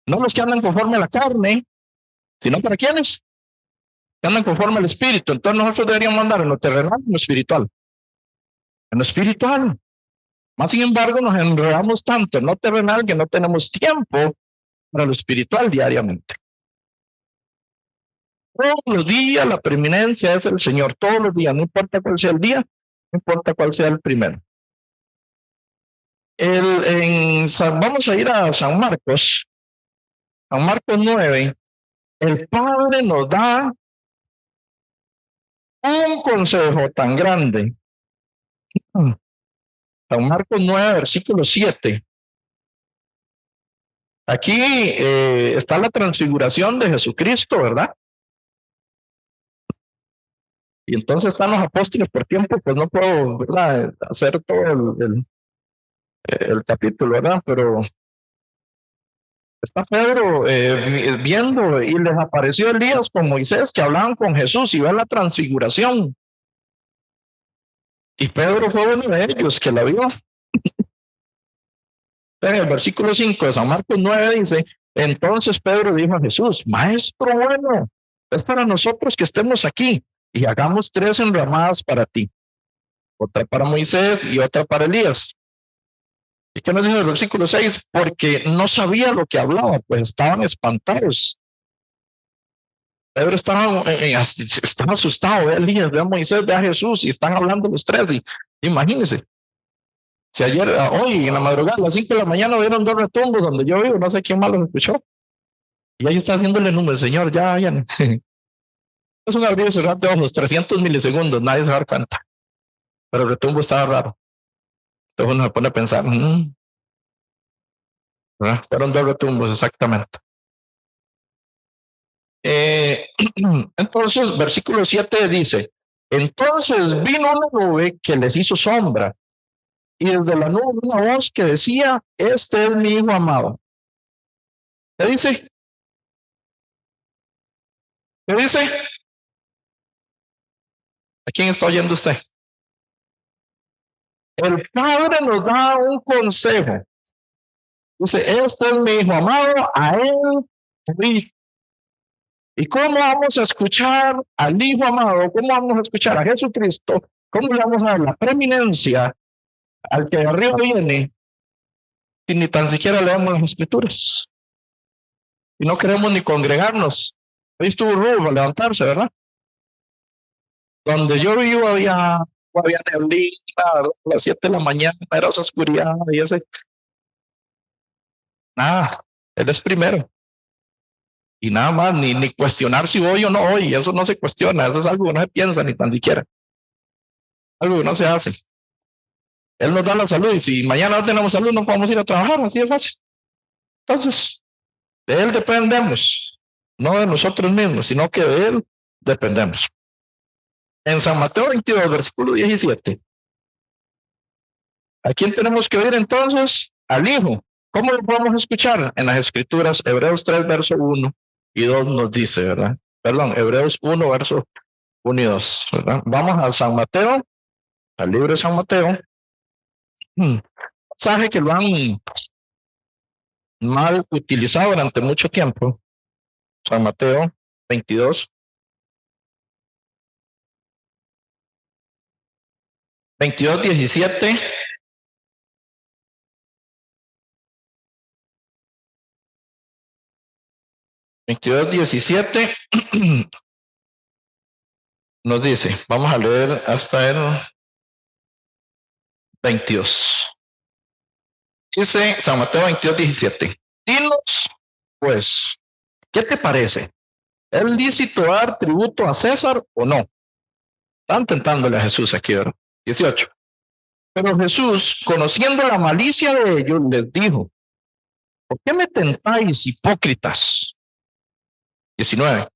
No los que andan conforme a la carne, sino para quienes que andan conforme al espíritu. Entonces nosotros deberíamos andar en lo terrenal y en lo espiritual. En lo espiritual. Más sin embargo, nos enredamos tanto en lo terrenal que no tenemos tiempo para lo espiritual diariamente. Todos los días la preeminencia es el Señor, todos los días, no importa cuál sea el día, no importa cuál sea el primero. Vamos a ir a San Marcos 9. El Padre nos da un consejo tan grande. San Marcos 9, versículo 7. Aquí está la transfiguración de Jesucristo, ¿verdad? Y entonces están los apóstoles por tiempo, pues no puedo, ¿verdad?, hacer todo el capítulo, ¿verdad? Pero está Pedro viendo y les apareció Elías con Moisés que hablaban con Jesús y ven la transfiguración. Y Pedro fue uno de ellos que la vio. En el versículo 5 de San Marcos 9 dice, entonces Pedro dijo a Jesús, Maestro bueno, es para nosotros que estemos aquí y hagamos 3 enramadas para ti, otra para Moisés y otra para Elías. ¿Y qué nos dice el versículo 6? Porque no sabía lo que hablaba, pues estaban espantados. Pedro estaba asustado, ve a Elías, ve a Moisés, ve a Jesús y están hablando los 3 y imagínense. Si ayer, hoy en la madrugada, a las 5 de la mañana vieron 2 retumbos donde yo vivo, no sé quién más los escuchó. Y ellos están haciéndole número, Señor, ya. Es un abrir y cerrar de ojos, 300 milisegundos, nadie se va a dar cuenta. Pero el retumbo estaba raro. Entonces uno se pone a pensar, fueron 2 retumbos exactamente. Entonces, versículo 7 dice, entonces vino una nube que les hizo sombra, y desde la nube una voz que decía, este es mi hijo amado. ¿Qué dice? ¿Qué dice? ¿A quién está oyendo usted? El Padre nos da un consejo. Dice, este es mi hijo amado, a él oí. ¿Y cómo vamos a escuchar al hijo amado? ¿Cómo vamos a escuchar a Jesucristo? ¿Cómo le vamos a dar la preeminencia al que de arriba viene y ni tan siquiera leemos las escrituras? Y no queremos ni congregarnos. Ahí estuvo Rubio a levantarse, ¿verdad? Donde yo vivo había neblina, a las 7 de la mañana, era esa oscuridad y ese. Nada, él es primero. Y nada más, ni cuestionar si voy o no voy, eso no se cuestiona, eso es algo que no se piensa ni tan siquiera. Algo que no se hace. Él nos da la salud y si mañana no tenemos salud no podemos ir a trabajar, así de fácil. Entonces, de él dependemos, no de nosotros mismos, sino que de él dependemos. En San Mateo 22, versículo 17. ¿A quién tenemos que oír entonces? Al Hijo. ¿Cómo lo podemos escuchar? En las Escrituras, Hebreos 3, verso 1 y 2 nos dice, ¿verdad? Perdón, Hebreos 1, verso 1 y 2, ¿verdad? Vamos a San Mateo, al libro de San Mateo. Mensaje que lo han mal utilizado durante mucho tiempo. San Mateo 22, 22, 17. 22, 17 nos dice, vamos a leer hasta el 22. Dice San Mateo 22, 17. Dinos, pues, ¿qué te parece? ¿Es lícito dar tributo a César o no? Están tentándole a Jesús aquí, ¿verdad? 18. Pero Jesús, conociendo la malicia de ellos, les dijo, ¿por qué me tentáis, hipócritas? 19.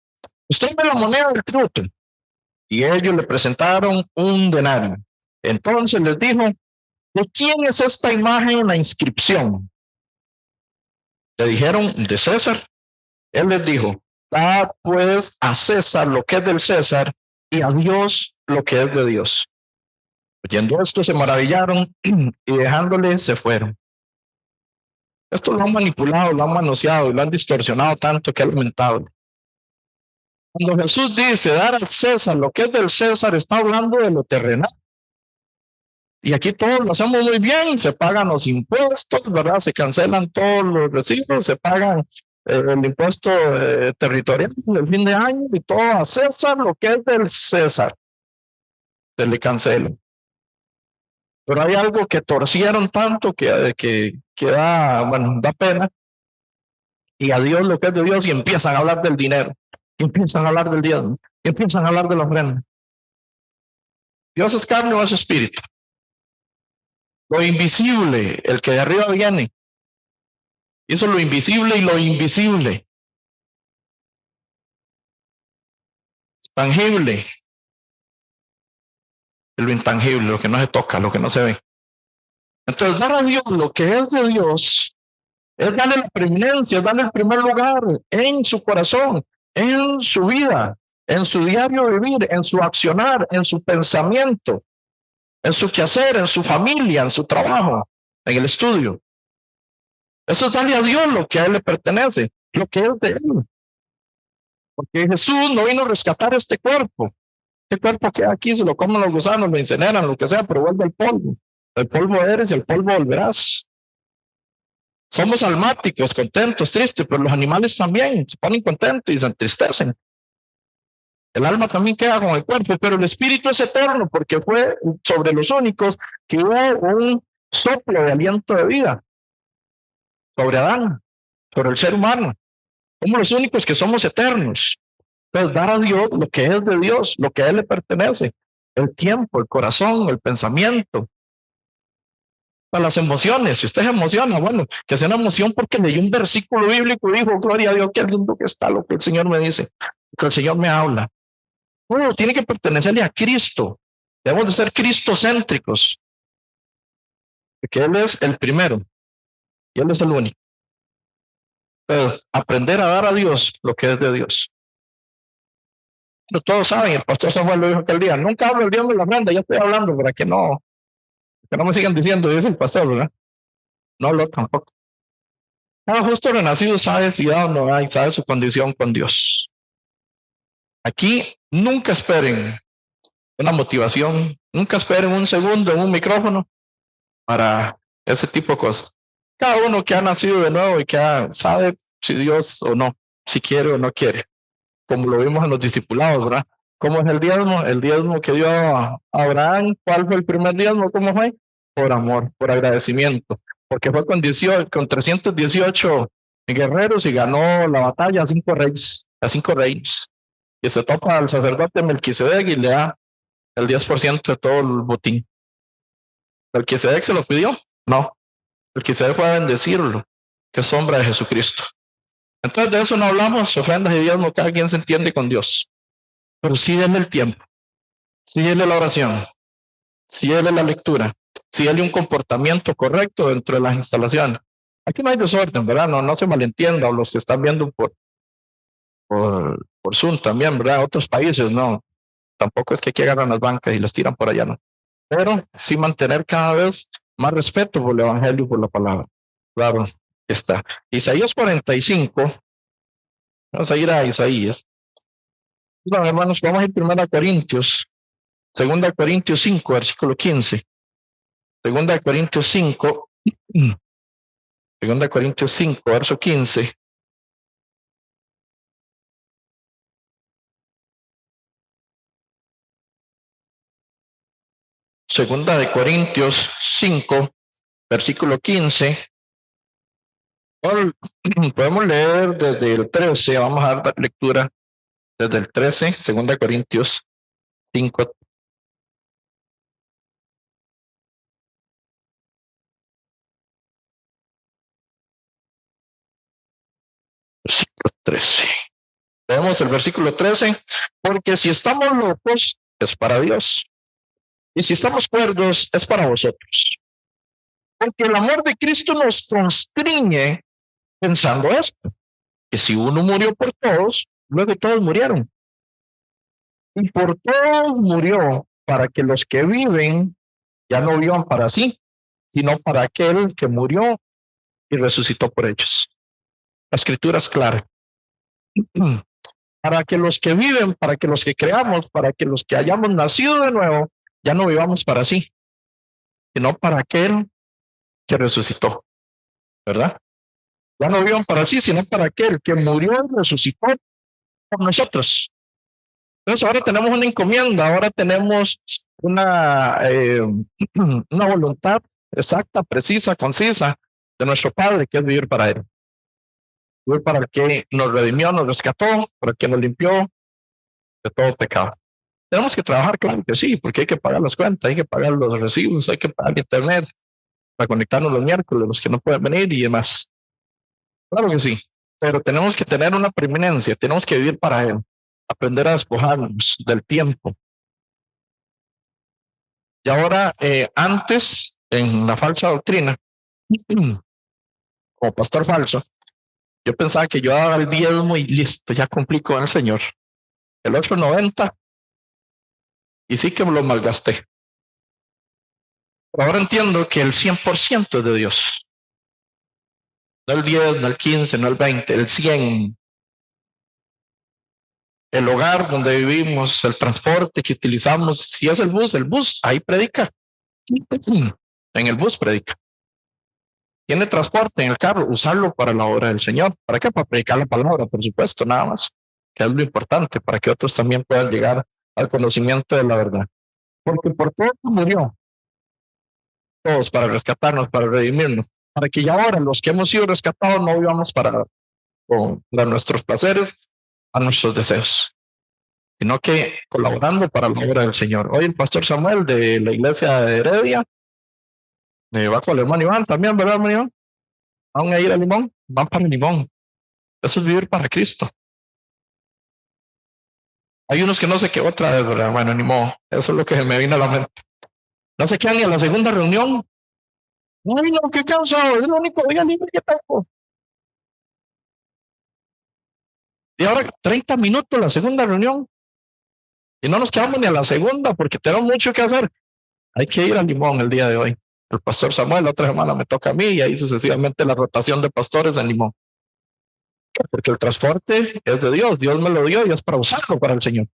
Usted ve la moneda del tributo. Y ellos le presentaron un denario. Entonces les dijo, ¿de quién es esta imagen en la inscripción? Le dijeron, de César. Él les dijo, dad pues a César lo que es del César y a Dios lo que es de Dios. Oyendo esto se maravillaron y dejándole se fueron. Esto lo han manipulado, lo han manoseado y lo han distorsionado tanto que es lamentable. Cuando Jesús dice dar al César lo que es del César, está hablando de lo terrenal. Y aquí todos lo hacemos muy bien, se pagan los impuestos, ¿verdad? Se cancelan todos los recibos, se pagan el impuesto territorial del fin de año y todo a César, lo que es del César, se le cancela. Pero hay algo que torcieron tanto que da, bueno, da pena, y a Dios lo que es de Dios, y empiezan a hablar del dinero, y empiezan a hablar del diezmo, y empiezan a hablar de la ofrenda. Dios es carne o es espíritu. Lo invisible, el que de arriba viene. Eso es lo invisible y lo invisible. Tangible, lo intangible, lo que no se toca, lo que no se ve. Entonces, dar a Dios lo que es de Dios es darle la preeminencia, es darle el primer lugar en su corazón, en su vida, en su diario vivir, en su accionar, en su pensamiento, en su quehacer, en su familia, en su trabajo, en el estudio. Eso es darle a Dios lo que a Él le pertenece, lo que es de Él. Porque Jesús no vino a rescatar este cuerpo. Este cuerpo que aquí se lo comen los gusanos, lo incineran, lo que sea, pero vuelve al polvo. El polvo eres y al polvo volverás. Somos almáticos, contentos, tristes, pero los animales también se ponen contentos y se entristecen. El alma también queda con el cuerpo, pero el espíritu es eterno porque fue sobre los únicos que hubo un soplo de aliento de vida sobre Adán, sobre el ser humano. Somos los únicos que somos eternos. Entonces, dar a Dios lo que es de Dios, lo que a Él le pertenece, el tiempo, el corazón, el pensamiento, a las emociones. Si usted se emociona, bueno, que sea una emoción porque leyó un versículo bíblico y dijo, gloria a Dios, qué lindo que está lo que el Señor me dice, que el Señor me habla. Bueno, tiene que pertenecerle a Cristo. Debemos de ser cristocéntricos, porque Él es el primero y Él es el único. Entonces, aprender a dar a Dios lo que es de Dios. Pero todos saben, el pastor Samuel lo dijo aquel día, nunca hablo el Dios de la ofrenda, ya estoy hablando para que no me sigan diciendo, dice el pastor, ¿verdad? No hablo tampoco. Cada justo renacido sabe si da o no hay, sabe su condición con Dios. Aquí nunca esperen una motivación, nunca esperen un segundo en un micrófono para ese tipo de cosas. Cada uno que ha nacido de nuevo y que sabe si Dios o no, si quiere o no quiere, como lo vimos en los discipulados, ¿verdad? ¿Cómo es el diezmo? El diezmo que dio a Abraham, ¿cuál fue el primer diezmo? ¿Cómo fue? Por amor, por agradecimiento, porque fue con 318 guerreros y ganó la batalla a 5 reyes. Y se topa al sacerdote Melquisedec y le da el 10% de todo el botín. ¿Melquisedec se lo pidió? No. Melquisedec fue a bendecirlo, que es sombra de Jesucristo. Entonces de eso no hablamos, ofrendas y diezmo, cada quien se entiende con Dios. Pero sí denle el tiempo, sí denle la oración, sí denle la lectura, sí denle un comportamiento correcto dentro de las instalaciones. Aquí no hay desorden, ¿verdad? No se malentienda, o los que están viendo por Zoom también, ¿verdad? Otros países, no. Tampoco es que aquí agarran las bancas y las tiran por allá, no. Pero sí mantener cada vez más respeto por el Evangelio y por la palabra. Claro, está. Isaías 45. Vamos a ir a Isaías. Bueno, hermanos, vamos a ir primero a Corintios. Segunda Corintios 5, versículo 15. Segunda Corintios 5. Segunda Corintios 5, verso 15. Segunda de Corintios 5, versículo 15. Podemos leer desde el 13, vamos a dar lectura desde el 13, segunda Corintios 5, versículo 13. Leemos el versículo 13, porque si estamos locos es para Dios, y si estamos cuerdos es para vosotros. Porque el amor de Cristo nos constriñe pensando esto, que si uno murió por todos, luego todos murieron. Y por todos murió para que los que viven ya no vivan para sí, sino para aquel que murió y resucitó por ellos. La escritura es clara. Para que los que viven, para que los que creamos, para que los que hayamos nacido de nuevo, ya no vivamos para sí, sino para aquel que resucitó, ¿verdad? Ya no vivan para sí, sino para aquel que murió y resucitó por nosotros. Entonces ahora tenemos una encomienda, ahora tenemos una voluntad exacta, precisa, concisa de nuestro Padre, que es vivir para Él. Vivir para el que nos redimió, nos rescató, para el que nos limpió de todo pecado. Tenemos que trabajar, claro que sí, porque hay que pagar las cuentas, hay que pagar los recibos, hay que pagar internet para conectarnos los miércoles, los que no pueden venir y demás. Claro que sí, pero tenemos que tener una preeminencia, tenemos que vivir para Él, aprender a despojarnos del tiempo. Y ahora, antes, en la falsa doctrina, como pastor falso, yo pensaba que yo daba el diezmo y listo, ya cumplí con el Señor. El otro 90, y sí que me lo malgasté. Pero ahora entiendo que el 100% es de Dios. No el 10, no el 15, no el 20, el 100. El hogar donde vivimos, el transporte que utilizamos, si es el bus, ahí predica. En el bus predica. Tiene transporte en el carro, usarlo para la obra del Señor. ¿Para qué? Para predicar la palabra, por supuesto, nada más. Que es lo importante, para que otros también puedan llegar al conocimiento de la verdad. Porque por todo murió, todos para rescatarnos, para redimirnos, para que ya ahora los que hemos sido rescatados no vivamos para nuestros placeres, a nuestros deseos, sino que colaborando para la obra del Señor. Hoy el pastor Samuel de la iglesia de Heredia va con el hermano Iván también, ¿verdad, hermano Iván? Van a ir a Limón, van para Limón. Eso es vivir para Cristo. Hay unos que no sé qué otra vez, ¿verdad? Bueno, ni modo. Eso es lo que me vino a la mente. No sé qué han en la segunda reunión. Ay, no, qué cansado. Es el único día libre que tengo. Y ahora 30 minutos la segunda reunión. Y no nos quedamos ni a la segunda porque tenemos mucho que hacer. Hay que ir a Limón el día de hoy. El pastor Samuel, la otra semana me toca a mí y ahí sucesivamente la rotación de pastores en Limón. Porque el transporte es de Dios. Dios me lo dio y es para usarlo para el Señor.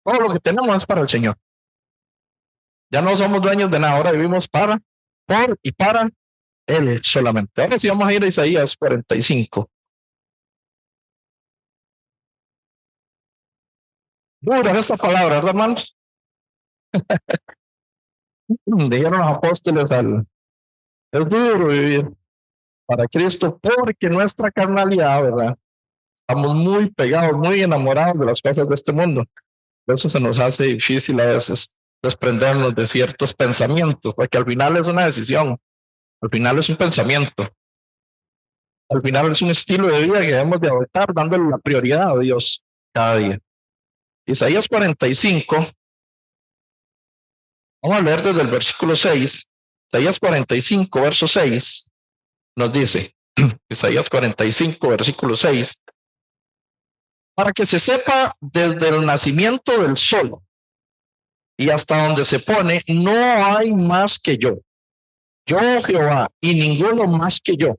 Todo lo que tenemos es para el Señor. Ya no somos dueños de nada. Ahora vivimos por y para Él solamente. Ahora sí vamos a ir a Isaías 45. Dura esta palabra, ¿verdad, hermanos? Dijeron los apóstoles es duro vivir para Cristo porque nuestra carnalidad, ¿verdad? Estamos muy pegados, muy enamorados de las cosas de este mundo. Por eso se nos hace difícil a veces desprendernos de ciertos pensamientos, porque al final es una decisión, al final es un pensamiento, al final es un estilo de vida que debemos de adoptar dándole la prioridad a Dios cada día. Isaías 45, vamos a leer desde el versículo 6. Isaías 45, verso 6, nos dice, Isaías 45, versículo 6, para que se sepa desde el nacimiento del sol y hasta donde se pone, no hay más que yo. Yo, Jehová, y ninguno más que yo,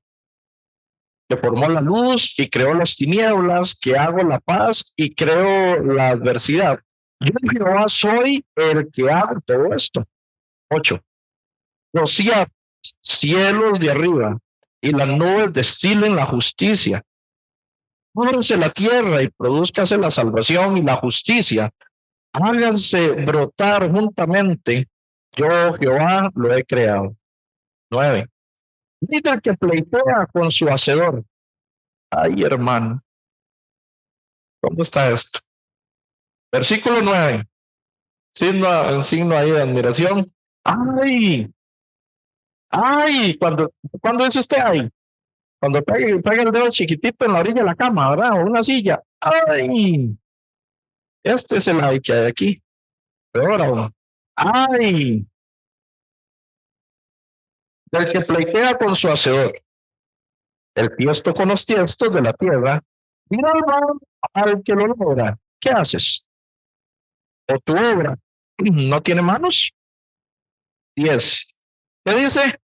que formó la luz y creó las tinieblas, que hago la paz y creo la adversidad. Yo, Jehová, soy el que hago todo esto. 8. Los cielos de arriba y las nubes destilen la justicia. Ábrase la tierra y produzcase la salvación y la justicia. Háganse brotar juntamente. Yo, Jehová, lo he creado. 9. Mira que pleitea con su hacedor. Ay, hermano, ¿cómo está esto? Versículo 9. Signo ahí de admiración. Ay, ay, cuando dice usted ay, cuando pega el dedo chiquitito en la orilla de la cama, ¿verdad? O una silla. Ay, este es el ay que hay aquí. Peor aún. Ay, del que pleitea con su hacedor. El tiesto con los tiestos de la tierra. Mira al que lo logra. ¿Qué haces? ¿O tu obra no tiene manos? 10. ¿Qué dice?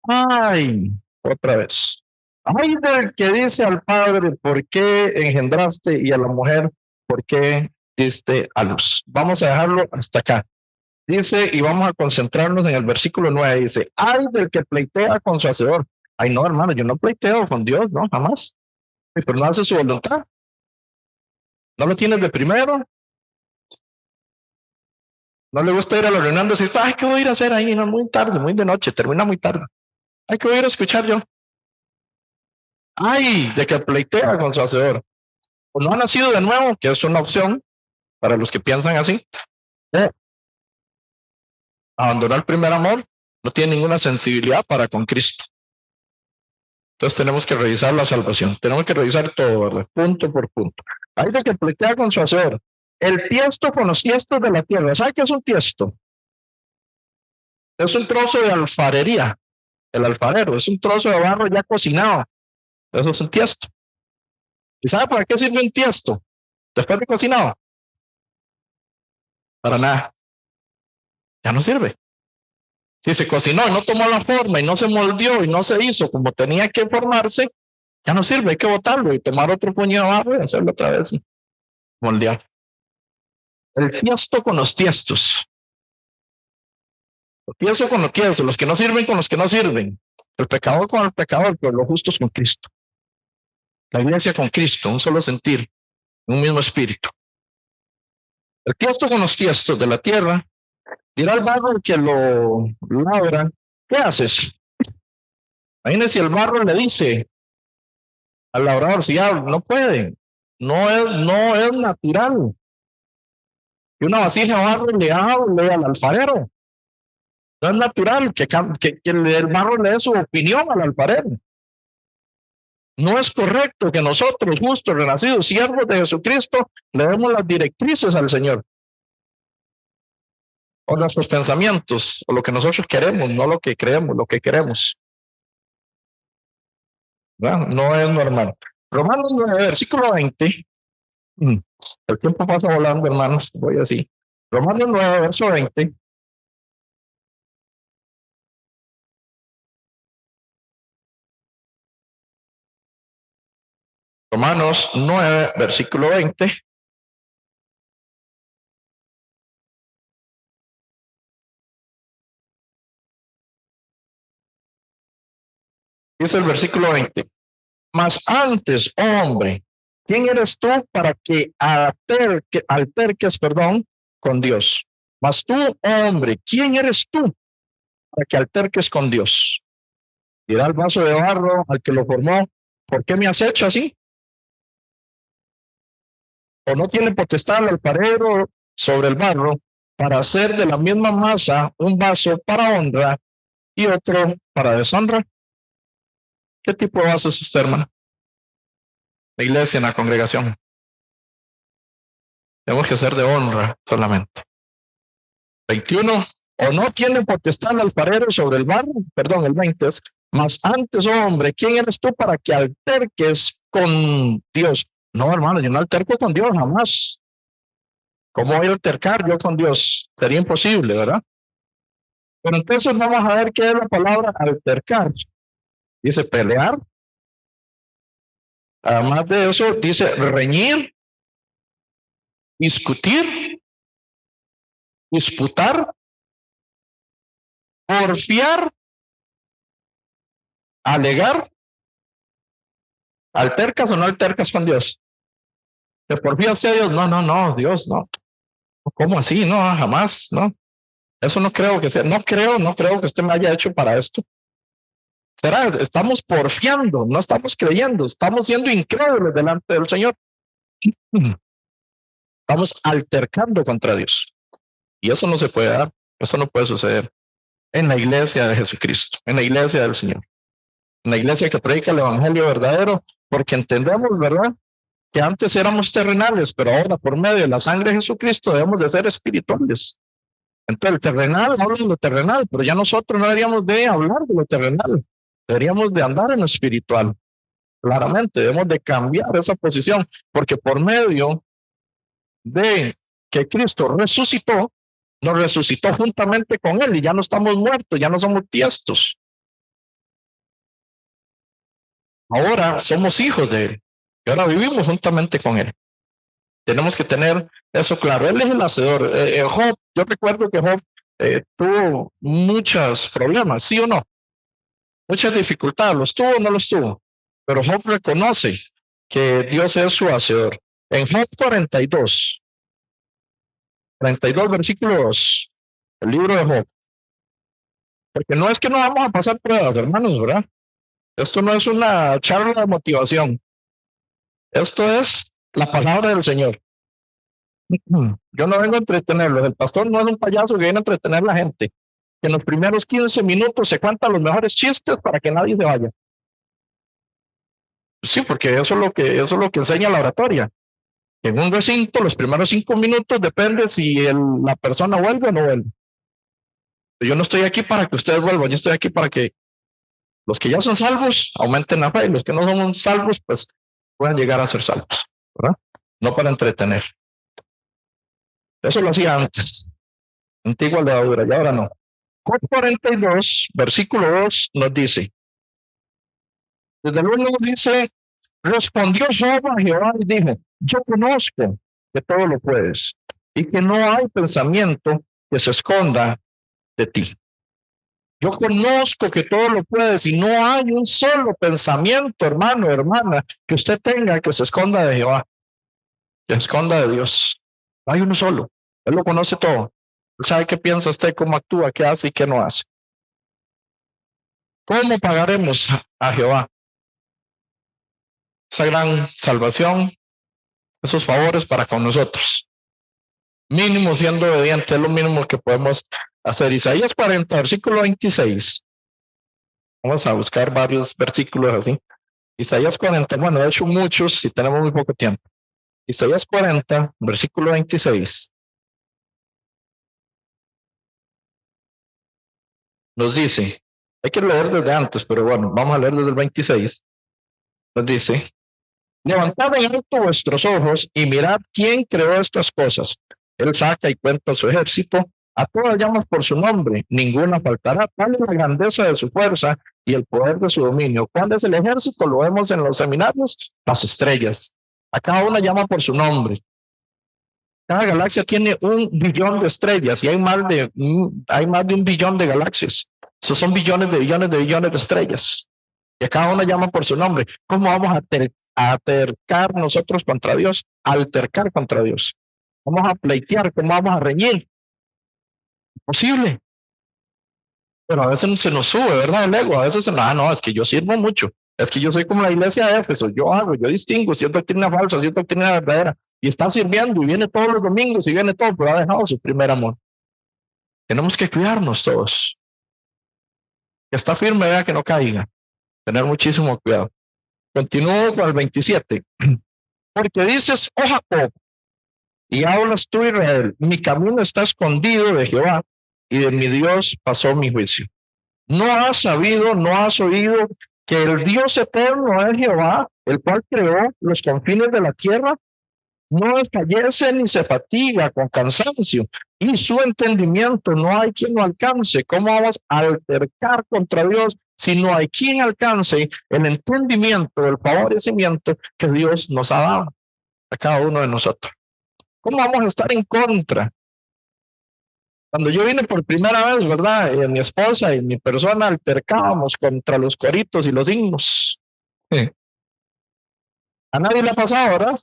Ay, otra vez. Ay del que dice al padre, ¿por qué engendraste? Y a la mujer, ¿por qué diste a luz? Vamos a dejarlo hasta acá. Dice, y vamos a concentrarnos en el versículo 9. Dice, ay del que pleitea con su hacedor. Ay, no, hermano, yo no pleiteo con Dios, no, jamás. Pero no hace su voluntad. No lo tienes de primero. No le gusta ir a la reunión y decir, ay, ¿qué voy a ir a hacer ahí? No, muy tarde, muy de noche, termina muy tarde. Ay, ¿qué voy a ir a escuchar yo? Ay, de que pleitea con su hacedor. O no ha nacido de nuevo, que es una opción para los que piensan así. Abandonó el primer amor, no tiene ninguna sensibilidad para con Cristo. Entonces tenemos que revisar la salvación, tenemos que revisar todo, ¿verdad? Punto por punto. Hay de que pleitea con su hacedor. El tiesto con los tiestos de la tierra. ¿Sabe qué es un tiesto? Es un trozo de alfarería. El alfarero es un trozo de barro ya cocinado. Eso es un tiesto. ¿Y sabe para qué sirve un tiesto? Después de cocinado. Para nada. Ya no sirve. Si se cocinó y no tomó la forma y no se moldeó y no se hizo como tenía que formarse, ya no sirve, hay que botarlo y tomar otro puño de barro y hacerlo otra vez. Moldear. El tiesto con los tiestos. El tiesto con los tiestos, los que no sirven con los que no sirven. El pecador con el pecador, pero los justos con Cristo. La iglesia con Cristo, un solo sentir, un mismo espíritu. El tiesto con los tiestos de la tierra, dirá el barro que lo labra, ¿qué haces? Imagínese si el barro le dice al labrador, si ya no puede, no es natural. Y una vasija de barro le hable al alfarero. No es natural que el barro le dé su opinión al alfarero. No es correcto que nosotros, justos, renacidos, siervos de Jesucristo, le demos las directrices al Señor. O nuestros pensamientos, o lo que nosotros queremos, no lo que creemos, lo que queremos. ¿Verdad? No es normal. Romanos 9, versículo 20. El tiempo pasa volando, hermanos. Voy así. Romanos 9, verso 20. Romanos 9, versículo 20. Dice el versículo 20. Mas antes, oh hombre, ¿quién eres tú para que alterques, con Dios? Mas tú, oh hombre, ¿quién eres tú para que alterques con Dios? Dirá el vaso de barro al que lo formó, ¿por qué me has hecho así? ¿O no tiene potestad el alfarero sobre el barro para hacer de la misma masa un vaso para honra y otro para deshonra? ¿Qué tipo de vaso es este, hermano? La iglesia, en la congregación. Tenemos que ser de honra solamente. 21. ¿O no tiene potestad el alfarero sobre el barro? Perdón, el 20 es, mas antes, oh hombre, ¿quién eres tú para que alterques con Dios? No, hermano, yo no alterco con Dios jamás. ¿Cómo voy a altercar yo con Dios? Sería imposible, ¿verdad? Pero entonces vamos a ver qué es la palabra altercar. Dice pelear. Además de eso, dice reñir, discutir, disputar, porfiar, alegar. ¿Altercas o no altercas con Dios? ¿Te porfías a Dios? No, no, no, Dios, no. ¿Cómo así? No, jamás, no. Eso no creo que sea. No creo que usted me haya hecho para esto. Será, estamos porfiando, no estamos creyendo, estamos siendo incrédulos delante del Señor. Estamos altercando contra Dios. Y eso no se puede dar, eso no puede suceder en la iglesia de Jesucristo, en la iglesia del Señor, en la iglesia que predica el evangelio verdadero, porque entendemos, ¿verdad?, que antes éramos terrenales, pero ahora por medio de la sangre de Jesucristo debemos de ser espirituales. Entonces el terrenal habla de lo terrenal, pero ya nosotros no deberíamos de hablar de lo terrenal, deberíamos de andar en lo espiritual. Claramente debemos de cambiar esa posición, porque por medio de que Cristo resucitó, nos resucitó juntamente con Él y ya no estamos muertos, ya no somos tiestos. Ahora somos hijos de Él y ahora vivimos juntamente con Él. Tenemos que tener eso claro. Él es el hacedor. Job, yo recuerdo que Job tuvo muchos problemas, ¿sí o no? Muchas dificultades, los tuvo o no los tuvo. Pero Job reconoce que Dios es su hacedor. En Job 42 versículo 2, el libro de Job. Porque no es que no vamos a pasar pruebas, hermanos, ¿verdad? Esto no es una charla de motivación. Esto es la palabra del Señor. Yo no vengo a entretenerlos. El pastor no es un payaso que viene a entretener a la gente. Que en los primeros 15 minutos se cuentan los mejores chistes para que nadie se vaya. Sí, porque eso es lo que enseña la oratoria. En un recinto, los primeros 5 minutos depende si la persona vuelve o no vuelve. Yo no estoy aquí para que ustedes vuelvan, yo estoy aquí para que los que ya son salvos aumenten la fe y los que no son salvos, pues puedan llegar a ser salvos, ¿verdad? No para entretener. Eso lo hacía antes, antigua levadura, y ahora no. Job 42, versículo 2 nos dice, desde luego dice, respondió Job a Jehová y dijo, yo conozco que todo lo puedes y que no hay pensamiento que se esconda de ti. Yo conozco que todo lo puedes y no hay un solo pensamiento, hermano, hermana, que usted tenga que se esconda de Jehová, que se esconda de Dios. No hay uno solo. Él lo conoce todo. Él sabe qué piensa usted, cómo actúa, qué hace y qué no hace. ¿Cómo pagaremos a Jehová esa gran salvación, esos favores para con nosotros? Mínimo siendo obediente, es lo mínimo que podemos hacer. Isaías 40, versículo 26. Vamos a buscar varios versículos así. Isaías 40, bueno, de hecho muchos si tenemos muy poco tiempo. Isaías 40, versículo 26. Nos dice, hay que leer desde antes, pero bueno, vamos a leer desde el 26. Nos dice, levantad en alto vuestros ojos y mirad quién creó estas cosas. Él saca y cuenta su ejército, a todas llamas por su nombre, ninguna faltará. Tal es la grandeza de su fuerza y el poder de su dominio. ¿Cuál es el ejército? Lo vemos en los seminarios, las estrellas. A cada una llama por su nombre. Cada galaxia tiene 1 billón de estrellas y hay más de 1 billón de galaxias. Esos son billones de billones de billones de estrellas. Y a cada una llama por su nombre. ¿Cómo vamos a altercar nosotros contra Dios? Altercar contra Dios. Vamos a pleitear, ¿cómo vamos a reñir? Imposible. Pero a veces se nos sube, ¿verdad? El ego. A veces no, es que yo sirvo mucho. Es que yo soy como la iglesia de Éfeso. Yo distingo si es doctrina falsa, si es doctrina verdadera. Y está sirviendo y viene todos los domingos y viene todo, pero ha dejado su primer amor. Tenemos que cuidarnos todos. Que está firme, vea que no caiga. Tener muchísimo cuidado. Continúo con el 27. Porque dices, oh Jacob, y hablas tú Israel, mi camino está escondido de Jehová, y de mi Dios pasó mi juicio. ¿No has sabido, no has oído que el Dios eterno es Jehová, el cual creó los confines de la tierra? No desfallece ni se fatiga con cansancio, y su entendimiento no hay quien lo alcance. ¿Cómo vamos a altercar contra Dios si no hay quien alcance el entendimiento, el favorecimiento que Dios nos ha dado a cada uno de nosotros? ¿Cómo vamos a estar en contra? Cuando yo vine por primera vez, ¿verdad? Mi esposa y mi persona altercábamos contra los coritos y los himnos. A nadie le ha pasado, ¿verdad?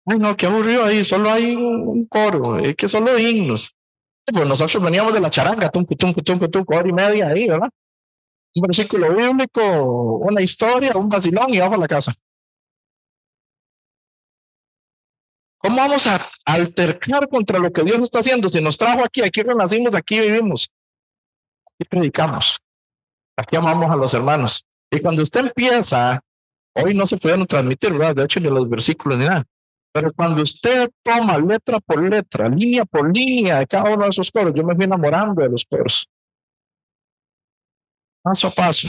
Ay, no, qué aburrido ahí, solo hay un coro, es que solo himnos. Pues nosotros veníamos de la charanga, tuncu, tuncu, tuncu, tuncu, hora y media ahí, ¿verdad? Un versículo bíblico, una historia, un vacilón y vamos a la casa. ¿Cómo vamos a altercar contra lo que Dios está haciendo? Si nos trajo aquí, aquí renacimos, aquí vivimos, aquí predicamos, aquí amamos a los hermanos. Y cuando usted empieza, hoy no se pudieron transmitir, ¿verdad? De hecho, ni los versículos ni nada. Pero cuando usted toma letra por letra, línea por línea de cada uno de esos coros, yo me fui enamorando de los coros, paso a paso,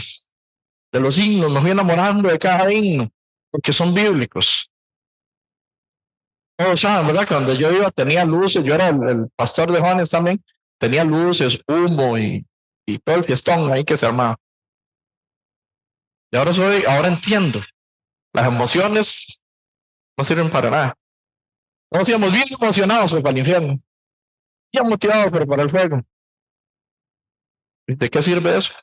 de los himnos, me fui enamorando de cada himno, porque son bíblicos. Todos saben, ¿verdad? Cuando yo iba tenía luces, yo era el pastor de jóvenes también, tenía luces, humo y todo el fiestón ahí que se armaba. Y ahora entiendo, las emociones no sirven para nada. Nos íbamos bien emocionados para el infierno, bien motivados pero para el fuego. ¿Y de qué sirve eso?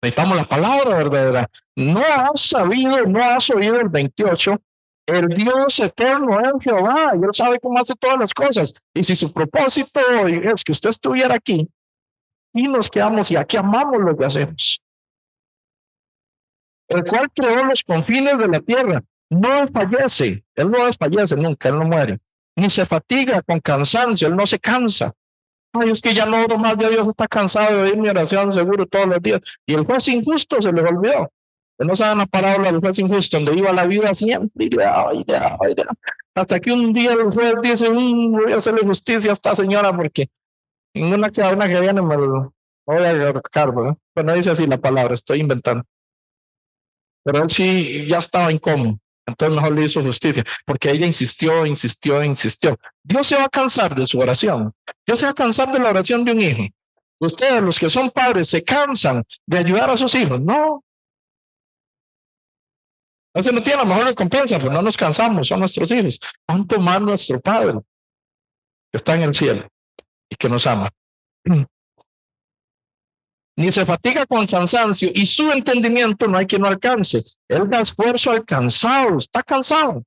Necesitamos la palabra verdadera. No has sabido, no has oído el 28. El Dios eterno es Jehová, y Él sabe cómo hace todas las cosas. Y si su propósito es que usted estuviera aquí, y nos quedamos y aquí amamos lo que hacemos. El cual creó los confines de la tierra. No desfallece, Él no desfallece nunca, Él no muere. Ni se fatiga con cansancio, Él no se cansa. Ay, es que ya no oro más, ya Dios está cansado de oír mi oración seguro todos los días. Y el juez injusto se les olvidó. Que no saben la parábola del juez injusto, donde iba la vida siempre y le daba, y le daba, y le daba. Hasta que un día el juez dice, voy a hacerle justicia a esta señora porque ninguna que viene me lo voy a ahorcar, ¿verdad? Pero no dice así la palabra, estoy inventando. Pero él sí ya estaba incómodo. Entonces mejor le hizo justicia, porque ella insistió, insistió, insistió. Dios se va a cansar de su oración. Dios se va a cansar de la oración de un hijo. Ustedes, los que son padres, se cansan de ayudar a sus hijos. No, ese no tiene la mejor recompensa, pero no nos cansamos, son nuestros hijos. ¿Cuánto más nuestro Padre que está en el cielo y que nos ama? Ni se fatiga con cansancio y su entendimiento no hay quien lo alcance. Él da esfuerzo al cansado, está cansado.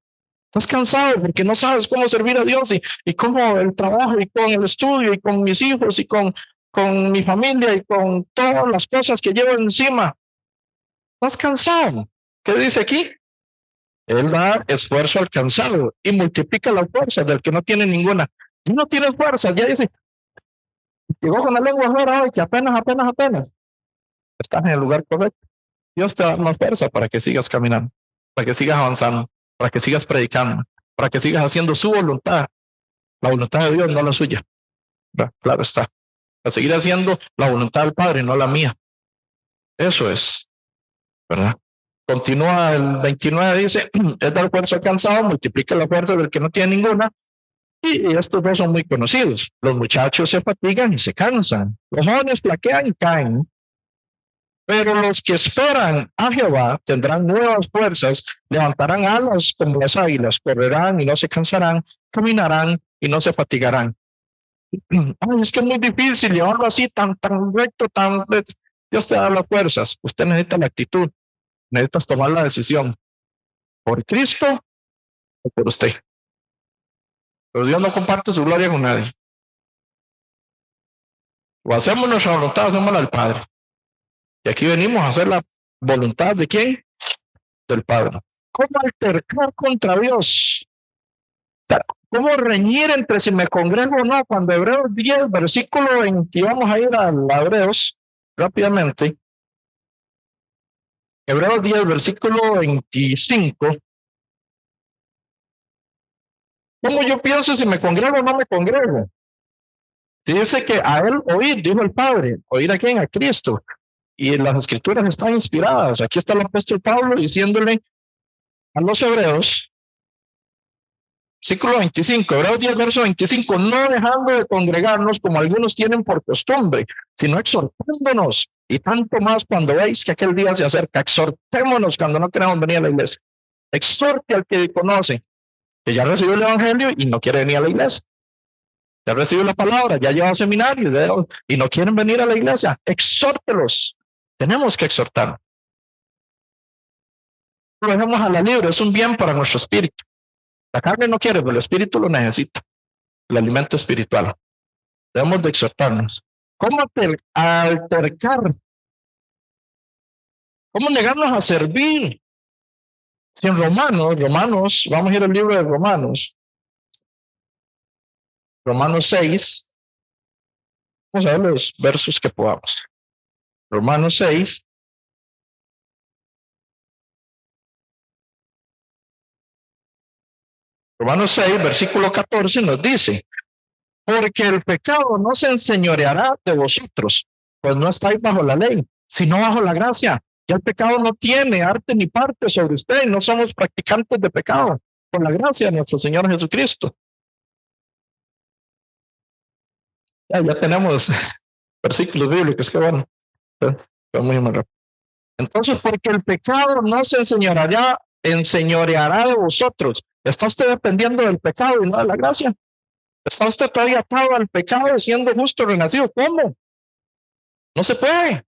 Estás cansado porque no sabes cómo servir a Dios y cómo el trabajo y con el estudio y con mis hijos y con mi familia y con todas las cosas que llevo encima. Estás cansado. ¿Qué dice aquí? Él da esfuerzo al cansado y multiplica la fuerza del que no tiene ninguna. Y no tienes fuerza, ya dice, llegó con la lengua fuera hoy que apenas. Estás en el lugar correcto. Dios te da más fuerza para que sigas caminando, para que sigas avanzando, para que sigas predicando, para que sigas haciendo su voluntad, la voluntad de Dios, no la suya. Claro está. A seguir haciendo la voluntad del Padre, no la mía. Eso es, ¿verdad? Continúa el 29, dice, es dar fuerza al cansado, multiplica la fuerza del que no tiene ninguna. Y estos dos son muy conocidos. Los muchachos se fatigan y se cansan. Los jóvenes flaquean y caen. Pero los que esperan a Jehová tendrán nuevas fuerzas, levantarán alas como las águilas, correrán y no se cansarán, caminarán y no se fatigarán. Ay, es que es muy difícil llevarlo así, tan recto, tan recto. Dios te da las fuerzas. Usted necesita la actitud, necesitas tomar la decisión. ¿Por Cristo o por usted? Pero Dios no comparte su gloria con nadie. O hacemos nuestra voluntad, hacemos la del Padre. Y aquí venimos a hacer la voluntad de ¿quién? Del Padre. ¿Cómo altercar contra Dios? O sea, ¿cómo reñir entre si me congrego o no? Cuando Hebreos 10, versículo 20, vamos a ir a Hebreos rápidamente. Hebreos 10, versículo 25. ¿Cómo yo pienso si me congrego o no me congrego? Dice que a él oír, dijo el Padre, oír a quién, a Cristo. Y las escrituras están inspiradas. Aquí está el apóstol Pablo diciéndole a los hebreos, versículo 25, Hebreos 10, verso 25, no dejando de congregarnos como algunos tienen por costumbre, sino exhortándonos, y tanto más cuando veis que aquel día se acerca. Exhortémonos cuando no queremos venir a la iglesia. Exhorte al que conoce, que ya recibió el evangelio y no quiere venir a la iglesia. Ya recibió la palabra, ya lleva seminario y no quieren venir a la iglesia. Exhórtelos. Tenemos que exhortar. Lo dejemos a la libre, es un bien para nuestro espíritu. La carne no quiere, pero el espíritu lo necesita. El alimento espiritual. Debemos de exhortarnos. ¿Cómo altercar? ¿Cómo negarnos a servir? Si en Romanos, vamos a ir al libro de Romanos 6, vamos a ver los versos que podamos. Romanos 6, versículo 14 nos dice, porque el pecado no se enseñoreará de vosotros, pues no estáis bajo la ley, sino bajo la gracia. Ya el pecado no tiene arte ni parte sobre usted, no somos practicantes de pecado, por la gracia de nuestro Señor Jesucristo. Ya tenemos versículos bíblicos, que bueno. Entonces, porque el pecado no se enseñoreará de vosotros. ¿Está usted dependiendo del pecado y no de la gracia? ¿Está usted todavía atado al pecado siendo justo renacido? ¿Cómo? No se puede.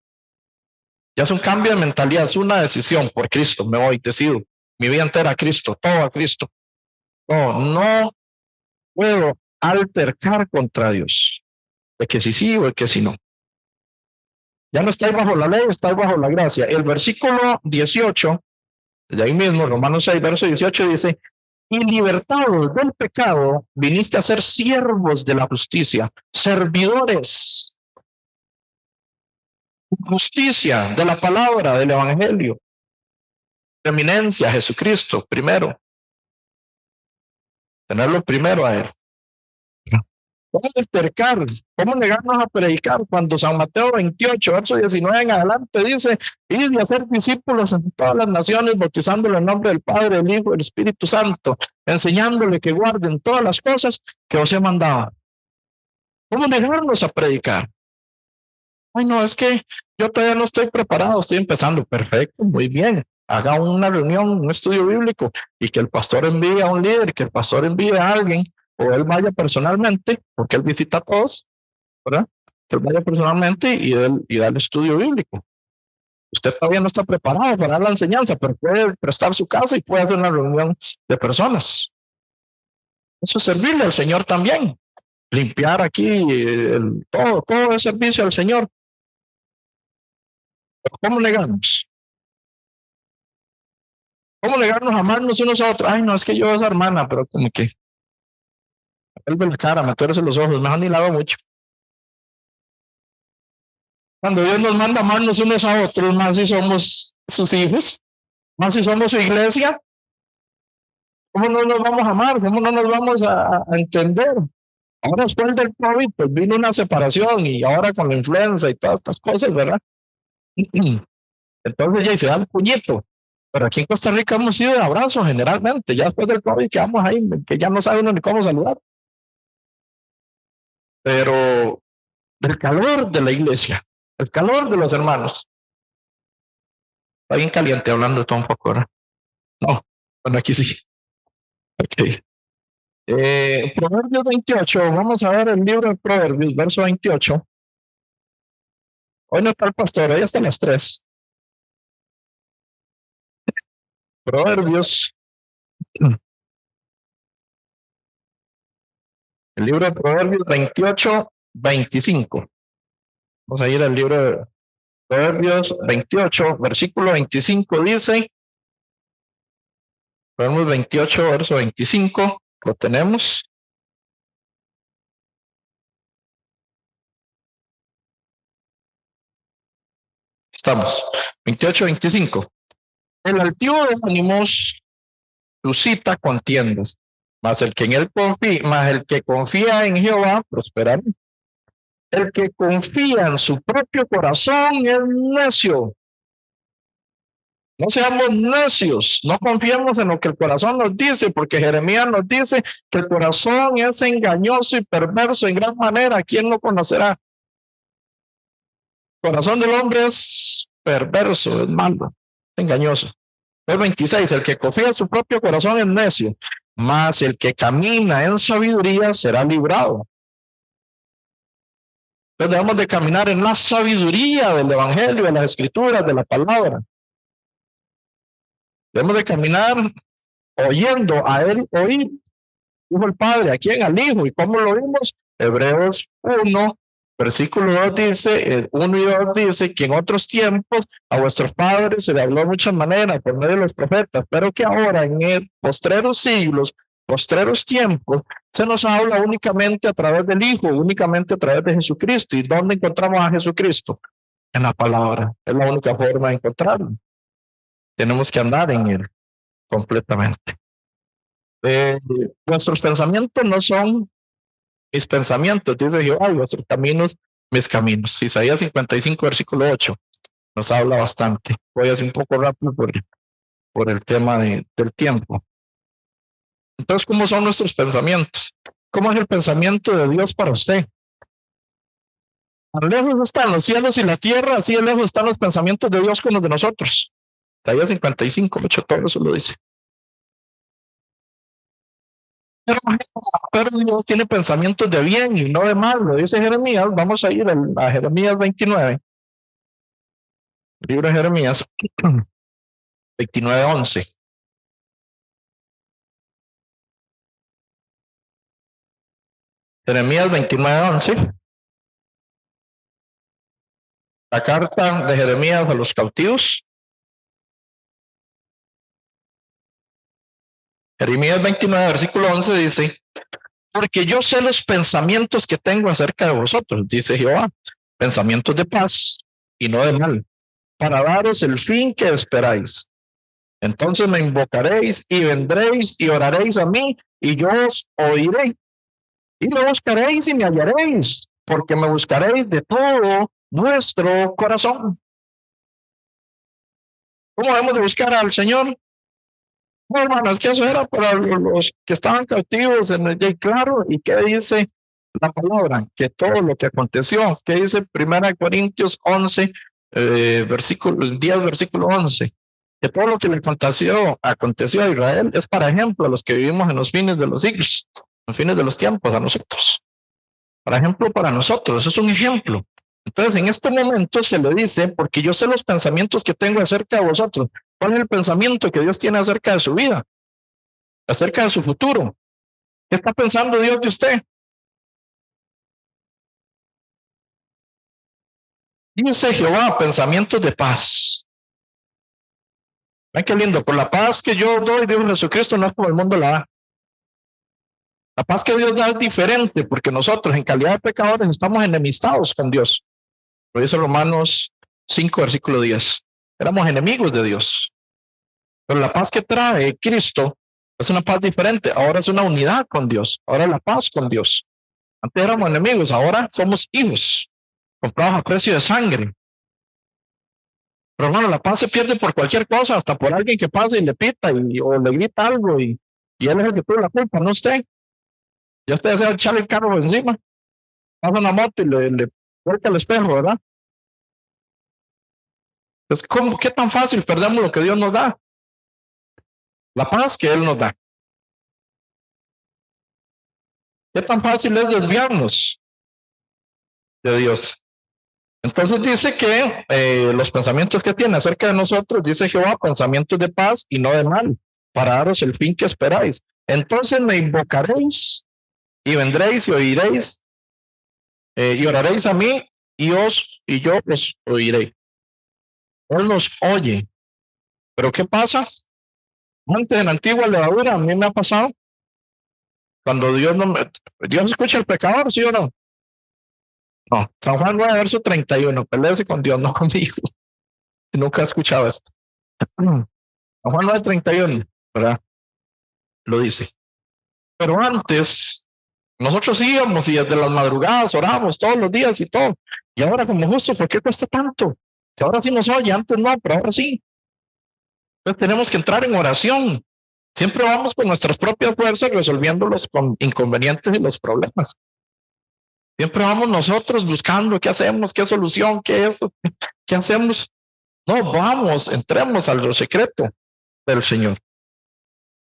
Ya es un cambio de mentalidad, es una decisión por Cristo. Me voy, decido. Mi vida entera a Cristo, todo a Cristo. No puedo altercar contra Dios. De que sí o de que sí no. Ya no estáis bajo la ley, estáis bajo la gracia. El versículo 18, de ahí mismo, Romanos 6, verso 18, dice, y libertados del pecado, viniste a ser siervos de la justicia, servidores, justicia de la palabra, del evangelio, eminencia, Jesucristo, primero, tenerlo primero a él. ¿Cómo altercar? ¿Cómo negarnos a predicar? Cuando San Mateo 28, verso 19 en adelante dice, id y hacer discípulos en todas las naciones, bautizándole en nombre del Padre, del Hijo y del Espíritu Santo, enseñándole que guarden todas las cosas que os he mandado. ¿Cómo negarnos a predicar? Ay, no, es que yo todavía no estoy preparado, estoy empezando. Perfecto, muy bien. Haga una reunión, un estudio bíblico y que el pastor envíe a un líder, que el pastor envíe a alguien o él vaya personalmente, porque él visita a todos, ¿verdad? Que él vaya personalmente y da el estudio bíblico. Usted todavía no está preparado para dar la enseñanza, pero puede prestar su casa y puede hacer una reunión de personas. Eso es servirle al Señor también. Limpiar aquí todo es servicio al Señor. ¿Cómo negamos? ¿Cómo negarnos a amarnos unos a otros? Ay, no, es que yo esa hermana, pero como que me vuelve la cara, me tuerce los ojos, mejor ni la hago mucho. Cuando Dios nos manda a amarnos unos a otros, más si somos sus hijos, más si somos su iglesia, ¿cómo no nos vamos a amar? ¿Cómo no nos vamos a entender? Ahora después del COVID, pues vino una separación y ahora con la influenza y todas estas cosas, ¿verdad? Entonces ya se da el puñito. Pero aquí en Costa Rica hemos sido de abrazo generalmente, ya después del COVID quedamos ahí, que ya no sabe uno ni cómo saludar. Pero del calor de la iglesia, el calor de los hermanos. Está bien caliente hablando todo un poco, ¿verdad? No, bueno, aquí sí. Ok. Proverbios 28, vamos a ver el libro de Proverbios, verso 28. Hoy no está el pastor, hoy están las 3. Proverbios, el libro de Proverbios 28, 25. Vamos a ir al libro de Proverbios 28, versículo 25 dice, Proverbios 28, verso 25, lo tenemos. Estamos, 28, 25. El altivo de ánimos suscita contiendas, mas el que confía en Jehová prosperará. El que confía en su propio corazón es necio. No seamos necios, no confiemos en lo que el corazón nos dice, porque Jeremías nos dice que el corazón es engañoso y perverso en gran manera. ¿Quién lo conocerá? El corazón del hombre es perverso, es malo, es engañoso. El 26, el que confía en su propio corazón es necio, mas el que camina en sabiduría será librado. Entonces debemos de caminar en la sabiduría del Evangelio, de las Escrituras, de la palabra. Debemos de caminar oyendo a él, oír, dijo el Padre, ¿a quién? Al Hijo. ¿Y cómo lo vimos? Hebreos 1, versículo 2 dice, 1 y 2 dice que en otros tiempos a vuestros padres se le habló de muchas maneras por medio de los profetas, pero que ahora en el postreros siglos, postreros tiempos, se nos habla únicamente a través del Hijo, únicamente a través de Jesucristo. ¿Y dónde encontramos a Jesucristo? En la palabra. Es la única forma de encontrarlo. Tenemos que andar en él completamente. Nuestros pensamientos no son mis pensamientos, dice Jehová, y vuestros caminos, mis caminos. Isaías 55, versículo 8, nos habla bastante. Voy a hacer un poco rápido por el tema del tiempo. Entonces, ¿cómo son nuestros pensamientos? ¿Cómo es el pensamiento de Dios para usted? Tan lejos están los cielos y la tierra, así de lejos están los pensamientos de Dios con los de nosotros. Isaías 55, 8, todo eso lo dice. Pero Dios tiene pensamientos de bien y no de mal, lo dice Jeremías. Vamos a ir a Jeremías 29, libro de Jeremías 29, 11. Jeremías 29, 11. La carta de Jeremías a los cautivos. Jeremías 29, versículo 11 dice, porque yo sé los pensamientos que tengo acerca de vosotros, dice Jehová, pensamientos de paz y no de mal, para daros el fin que esperáis. Entonces me invocaréis y vendréis y oraréis a mí y yo os oiré. Y me buscaréis y me hallaréis, porque me buscaréis de todo vuestro corazón. ¿Cómo debemos de buscar al Señor? No, hermanos, que eso era para los que estaban cautivos en el día claro. ¿Y qué dice la palabra? Que todo lo que aconteció, ¿qué dice 1 Corintios 11, versículo 10, versículo 11? Que todo lo que le aconteció a Israel es para ejemplo a los que vivimos en los fines de los siglos, los fines de los tiempos, a nosotros. Para ejemplo, para nosotros, es un ejemplo. Entonces, en este momento se le dice, porque yo sé los pensamientos que tengo acerca de vosotros. ¿Cuál es el pensamiento que Dios tiene acerca de su vida? Acerca de su futuro. ¿Qué está pensando Dios de usted? Dice Jehová, pensamientos de paz. Ay, qué lindo, por la paz que yo doy, Dios Jesucristo, no es como el mundo la da. La paz que Dios da es diferente, porque nosotros en calidad de pecadores estamos enemistados con Dios. Lo dice Romanos 5, versículo 10. Éramos enemigos de Dios. Pero la paz que trae Cristo es una paz diferente. Ahora es una unidad con Dios. Ahora es la paz con Dios. Antes éramos enemigos, ahora somos hijos, comprados a precio de sangre. Pero hermano, la paz se pierde por cualquier cosa, hasta por alguien que pasa y le pita o le grita algo y él es el que tiene la culpa, no usted. Ya usted desea echarle el carro encima, pasa una moto y le vuelca el espejo, ¿verdad? Entonces, ¿qué tan fácil perdemos lo que Dios nos da? La paz que Él nos da. ¿Qué tan fácil es desviarnos de Dios? Entonces dice que los pensamientos que tiene acerca de nosotros, dice Jehová, pensamientos de paz y no de mal, para daros el fin que esperáis. Entonces me invocaréis y vendréis y oiréis y oraréis a mí y yo os oiré. Él nos oye. Pero ¿qué pasa? Antes en la antigua levadura, a mí me ha pasado cuando Dios escucha al pecador, ¿sí o no? No, San Juan 9, verso 31, peleese con Dios, no conmigo. Nunca he escuchado esto. San Juan 9, 31, ¿verdad? Lo dice. Pero antes Nosotros íbamos y desde las madrugadas oramos todos los días y todo. Y ahora como justo, ¿por qué cuesta tanto? Si ahora sí nos oye, antes no, pero ahora sí. Entonces tenemos que entrar en oración. Siempre vamos con nuestras propias fuerzas resolviendo los inconvenientes y los problemas. Siempre vamos nosotros buscando qué hacemos, qué solución, qué es, qué hacemos. No, vamos, entremos al secreto del Señor.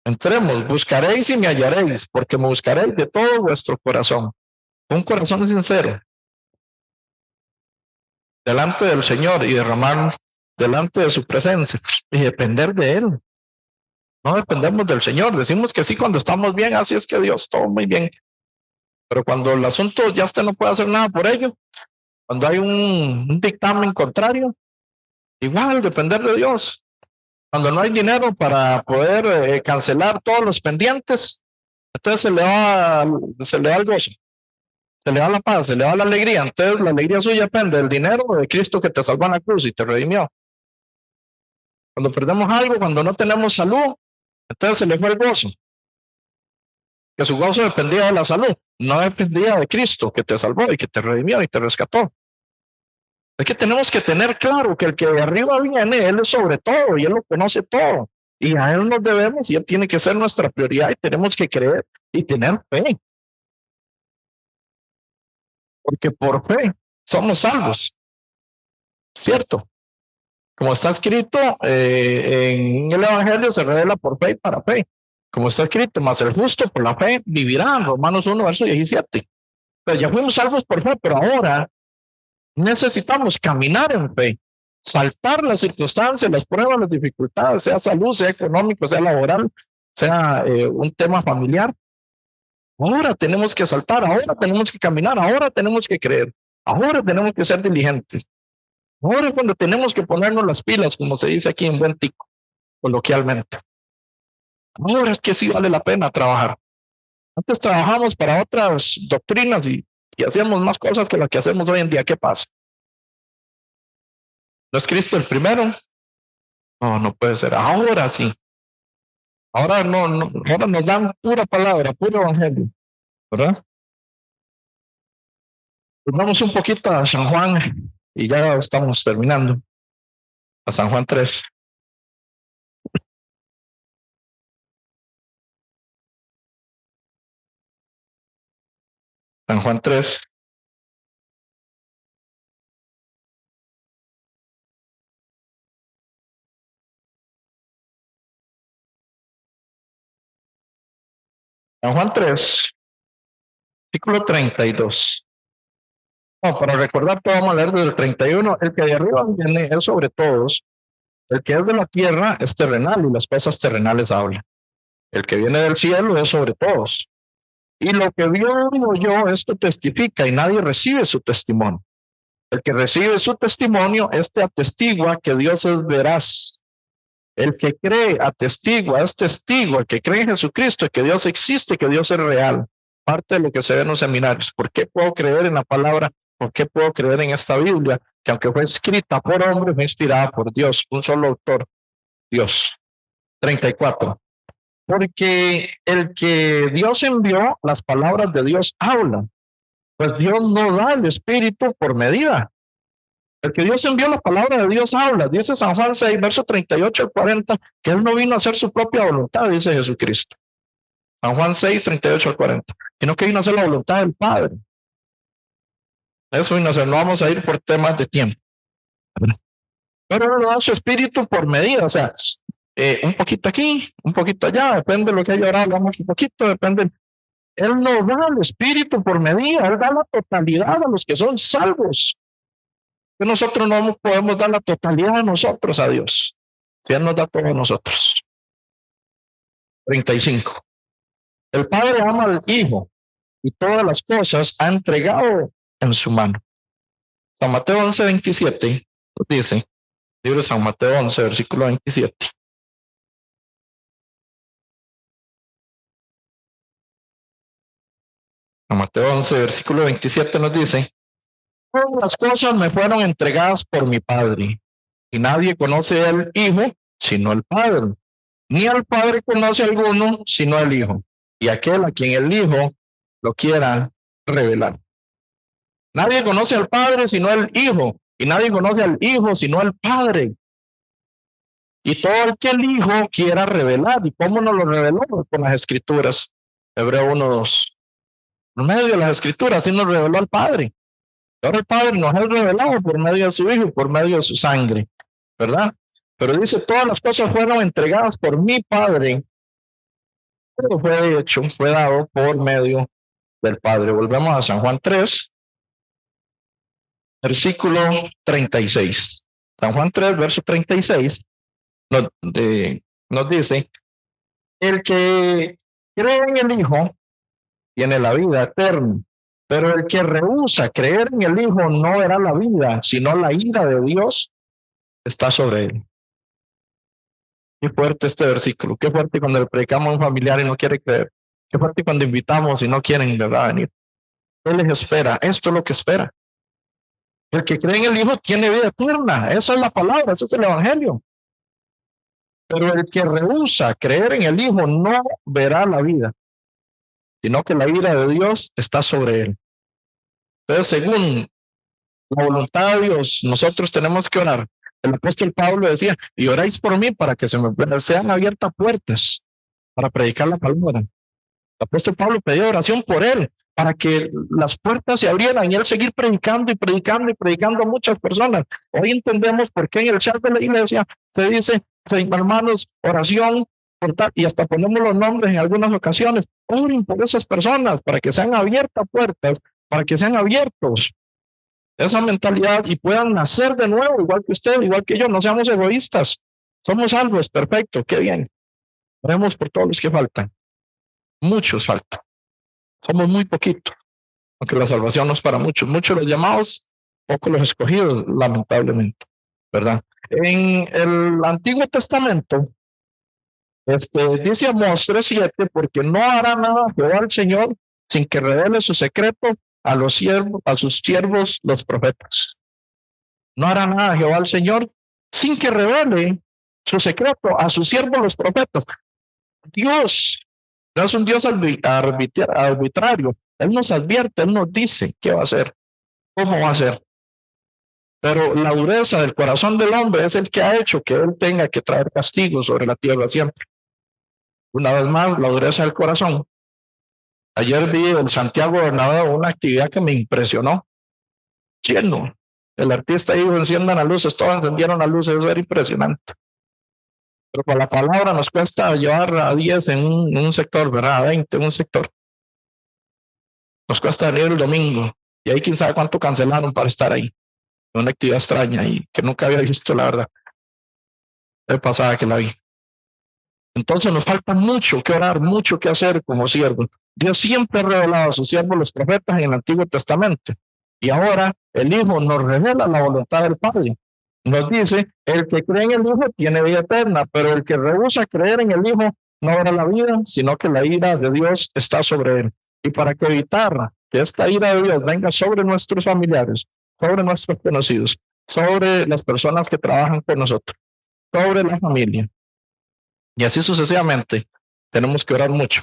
Entremos, buscaréis y me hallaréis, porque me buscaréis de todo vuestro corazón. Un corazón sincero, delante del Señor y derramar delante de su presencia y depender de Él. No dependemos del Señor, decimos que sí cuando estamos bien, así es que Dios, todo muy bien. Pero cuando el asunto ya usted no puede hacer nada por ello, cuando hay un dictamen contrario, igual depender de Dios. Cuando no hay dinero para poder cancelar todos los pendientes, entonces se le va el gozo, se le da la paz, se le da la alegría. Entonces la alegría suya depende del dinero de Cristo que te salvó en la cruz y te redimió. Cuando perdemos algo, cuando no tenemos salud, entonces se le fue el gozo. Que su gozo dependía de la salud, no dependía de Cristo que te salvó y que te redimió y te rescató. Es que tenemos que tener claro que el que de arriba viene, Él es sobre todo y Él lo conoce todo. Y a Él nos debemos y Él tiene que ser nuestra prioridad y tenemos que creer y tener fe. Porque por fe somos salvos, ¿cierto? Como está escrito en el Evangelio, se revela por fe y para fe. Como está escrito, más el justo por la fe vivirá, Romanos 1, verso 17. Pero ya fuimos salvos por fe, pero ahora necesitamos caminar en fe, saltar las circunstancias, las pruebas, las dificultades, sea salud, sea económico, sea laboral, sea un tema familiar. Ahora tenemos que saltar, ahora tenemos que caminar, ahora tenemos que creer, ahora tenemos que ser diligentes. Ahora es cuando tenemos que ponernos las pilas, como se dice aquí en buen tico, coloquialmente. Ahora es que sí vale la pena trabajar. Antes trabajamos para otras doctrinas y hacíamos más cosas que las que hacemos hoy en día. ¿Qué pasa? ¿No es Cristo el primero? No, no puede ser. Ahora sí. Ahora no, ahora nos dan pura palabra, puro evangelio, ¿verdad? Pues vamos un poquito a San Juan y ya estamos terminando. A San Juan 3. San Juan 3. San Juan 3, artículo 32. No, para recordar, todo vamos a leer desde el 31. El que de arriba viene es sobre todos. El que es de la tierra es terrenal y las cosas terrenales hablan. El que viene del cielo es sobre todos. Y lo que vio y oyó, esto testifica y nadie recibe su testimonio. El que recibe su testimonio, este atestigua que Dios es veraz. El que cree, atestigua, es testigo. El que cree en Jesucristo, que Dios existe, que Dios es real. Parte de lo que se ve en los seminarios. ¿Por qué puedo creer en la palabra? ¿Por qué puedo creer en esta Biblia? Que aunque fue escrita por hombres, fue inspirada por Dios, un solo autor, Dios. 34. Porque el que Dios envió, las palabras de Dios hablan. Pues Dios no da el Espíritu por medida. El que Dios envió, la palabra de Dios habla. Dice San Juan 6, verso 38 al 40, que Él no vino a hacer su propia voluntad, dice Jesucristo. San Juan 6, 38 al 40. Sino que vino a hacer la voluntad del Padre. Eso vino a hacer. No vamos a ir por temas de tiempo. Pero Él da su espíritu por medida. O sea, un poquito aquí, un poquito allá. Depende de lo que haya orado, hablamos un poquito. Depende. Él no da el espíritu por medida. Él da la totalidad a los que son salvos. Que nosotros no podemos dar la totalidad a nosotros a Dios. Si Él nos da todo a nosotros. 35. El Padre ama al Hijo y todas las cosas ha entregado en su mano. San Mateo 11, 27 dice, libro de San Mateo 11, versículo 27. San Mateo 11, versículo 27 nos dice, todas las cosas me fueron entregadas por mi Padre, y nadie conoce al Hijo sino el Padre, ni al Padre conoce alguno sino el Hijo, y aquel a quien el Hijo lo quiera revelar. Nadie conoce al Padre sino el Hijo, y nadie conoce al Hijo sino el Padre. Y todo el que el Hijo quiera revelar. ¿Y cómo nos lo reveló? Con las Escrituras. Hebreo 1:2. Por medio de las Escrituras, así nos reveló al Padre. Ahora el Padre nos ha revelado por medio de su Hijo y por medio de su sangre, ¿verdad? Pero dice, todas las cosas fueron entregadas por mi Padre. Todo fue hecho, fue dado por medio del Padre. Volvemos a San Juan 3, versículo 36. San Juan 3, verso 36, nos dice, el que cree en el Hijo tiene la vida eterna, pero el que rehúsa creer en el Hijo no verá la vida, sino la ira de Dios está sobre él. Qué fuerte este versículo, qué fuerte cuando le predicamos a un familiar y no quiere creer, qué fuerte cuando invitamos y no quieren, ¿verdad?, venir. Él les espera, esto es lo que espera. El que cree en el Hijo tiene vida eterna, esa es la palabra, ese es el Evangelio. Pero el que rehúsa creer en el Hijo no verá la vida, sino que la ira de Dios está sobre él. Entonces, según la voluntad de Dios, nosotros tenemos que orar. El apóstol Pablo decía, y oráis por mí para que se me sean abiertas puertas para predicar la palabra. El apóstol Pablo pedía oración por él, para que las puertas se abrieran y él seguir predicando y predicando y predicando a muchas personas. Hoy entendemos por qué en el chat de la iglesia se dice, hermanos, oración, y hasta ponemos los nombres en algunas ocasiones. Oren por esas personas para que sean abiertas puertas, para que sean abiertos esa mentalidad y puedan nacer de nuevo, igual que usted, igual que yo. No seamos egoístas, somos salvos, perfecto, qué bien. Oremos por todos los que faltan, muchos faltan, somos muy poquitos, aunque la salvación no es para muchos, muchos los llamados, pocos los escogidos, lamentablemente, ¿verdad? En el Antiguo Testamento, dice Amós 3:7, porque no hará nada Jehová el Señor sin que revele su secreto a los siervos, a sus siervos los profetas. No hará nada Jehová el Señor sin que revele su secreto a sus siervos los profetas. Dios no es un Dios arbitrario. Él nos advierte, Él nos dice qué va a hacer, cómo va a hacer. Pero la dureza del corazón del hombre es el que ha hecho que Él tenga que traer castigo sobre la tierra siempre. Una vez más, la dureza del corazón. Ayer vi en Santiago Bernabéu una actividad que me impresionó. Lleno. El artista dijo, enciendan las luces, todos encendieron las luces, eso era impresionante. Pero con la palabra nos cuesta llevar a 10 en un sector, ¿verdad? A 20 en un sector. Nos cuesta venir el domingo. Y ahí quién sabe cuánto cancelaron para estar ahí. Una actividad extraña y que nunca había visto, la verdad. Es pasada que la vi. Entonces nos falta mucho que orar, mucho que hacer como siervos. Dios siempre ha revelado a sus siervos los profetas en el Antiguo Testamento. Y ahora el Hijo nos revela la voluntad del Padre. Nos dice, el que cree en el Hijo tiene vida eterna, pero el que rehúsa creer en el Hijo no verá la vida, sino que la ira de Dios está sobre él. Y para que evitar que esta ira de Dios venga sobre nuestros familiares, sobre nuestros conocidos, sobre las personas que trabajan con nosotros, sobre la familia, y así sucesivamente, tenemos que orar mucho.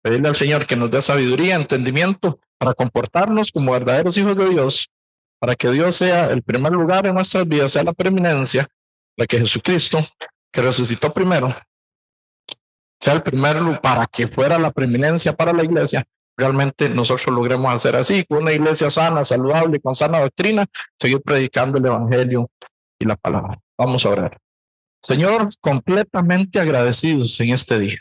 Pedirle al Señor que nos dé sabiduría, entendimiento para comportarnos como verdaderos hijos de Dios, para que Dios sea el primer lugar en nuestras vidas, sea la preeminencia, para que Jesucristo, que resucitó primero, sea el primer lugar, para que fuera la preeminencia para la iglesia. Realmente nosotros logremos hacer así, con una iglesia sana, saludable, con sana doctrina, seguir predicando el Evangelio y la palabra. Vamos a orar. Señor, completamente agradecidos en este día.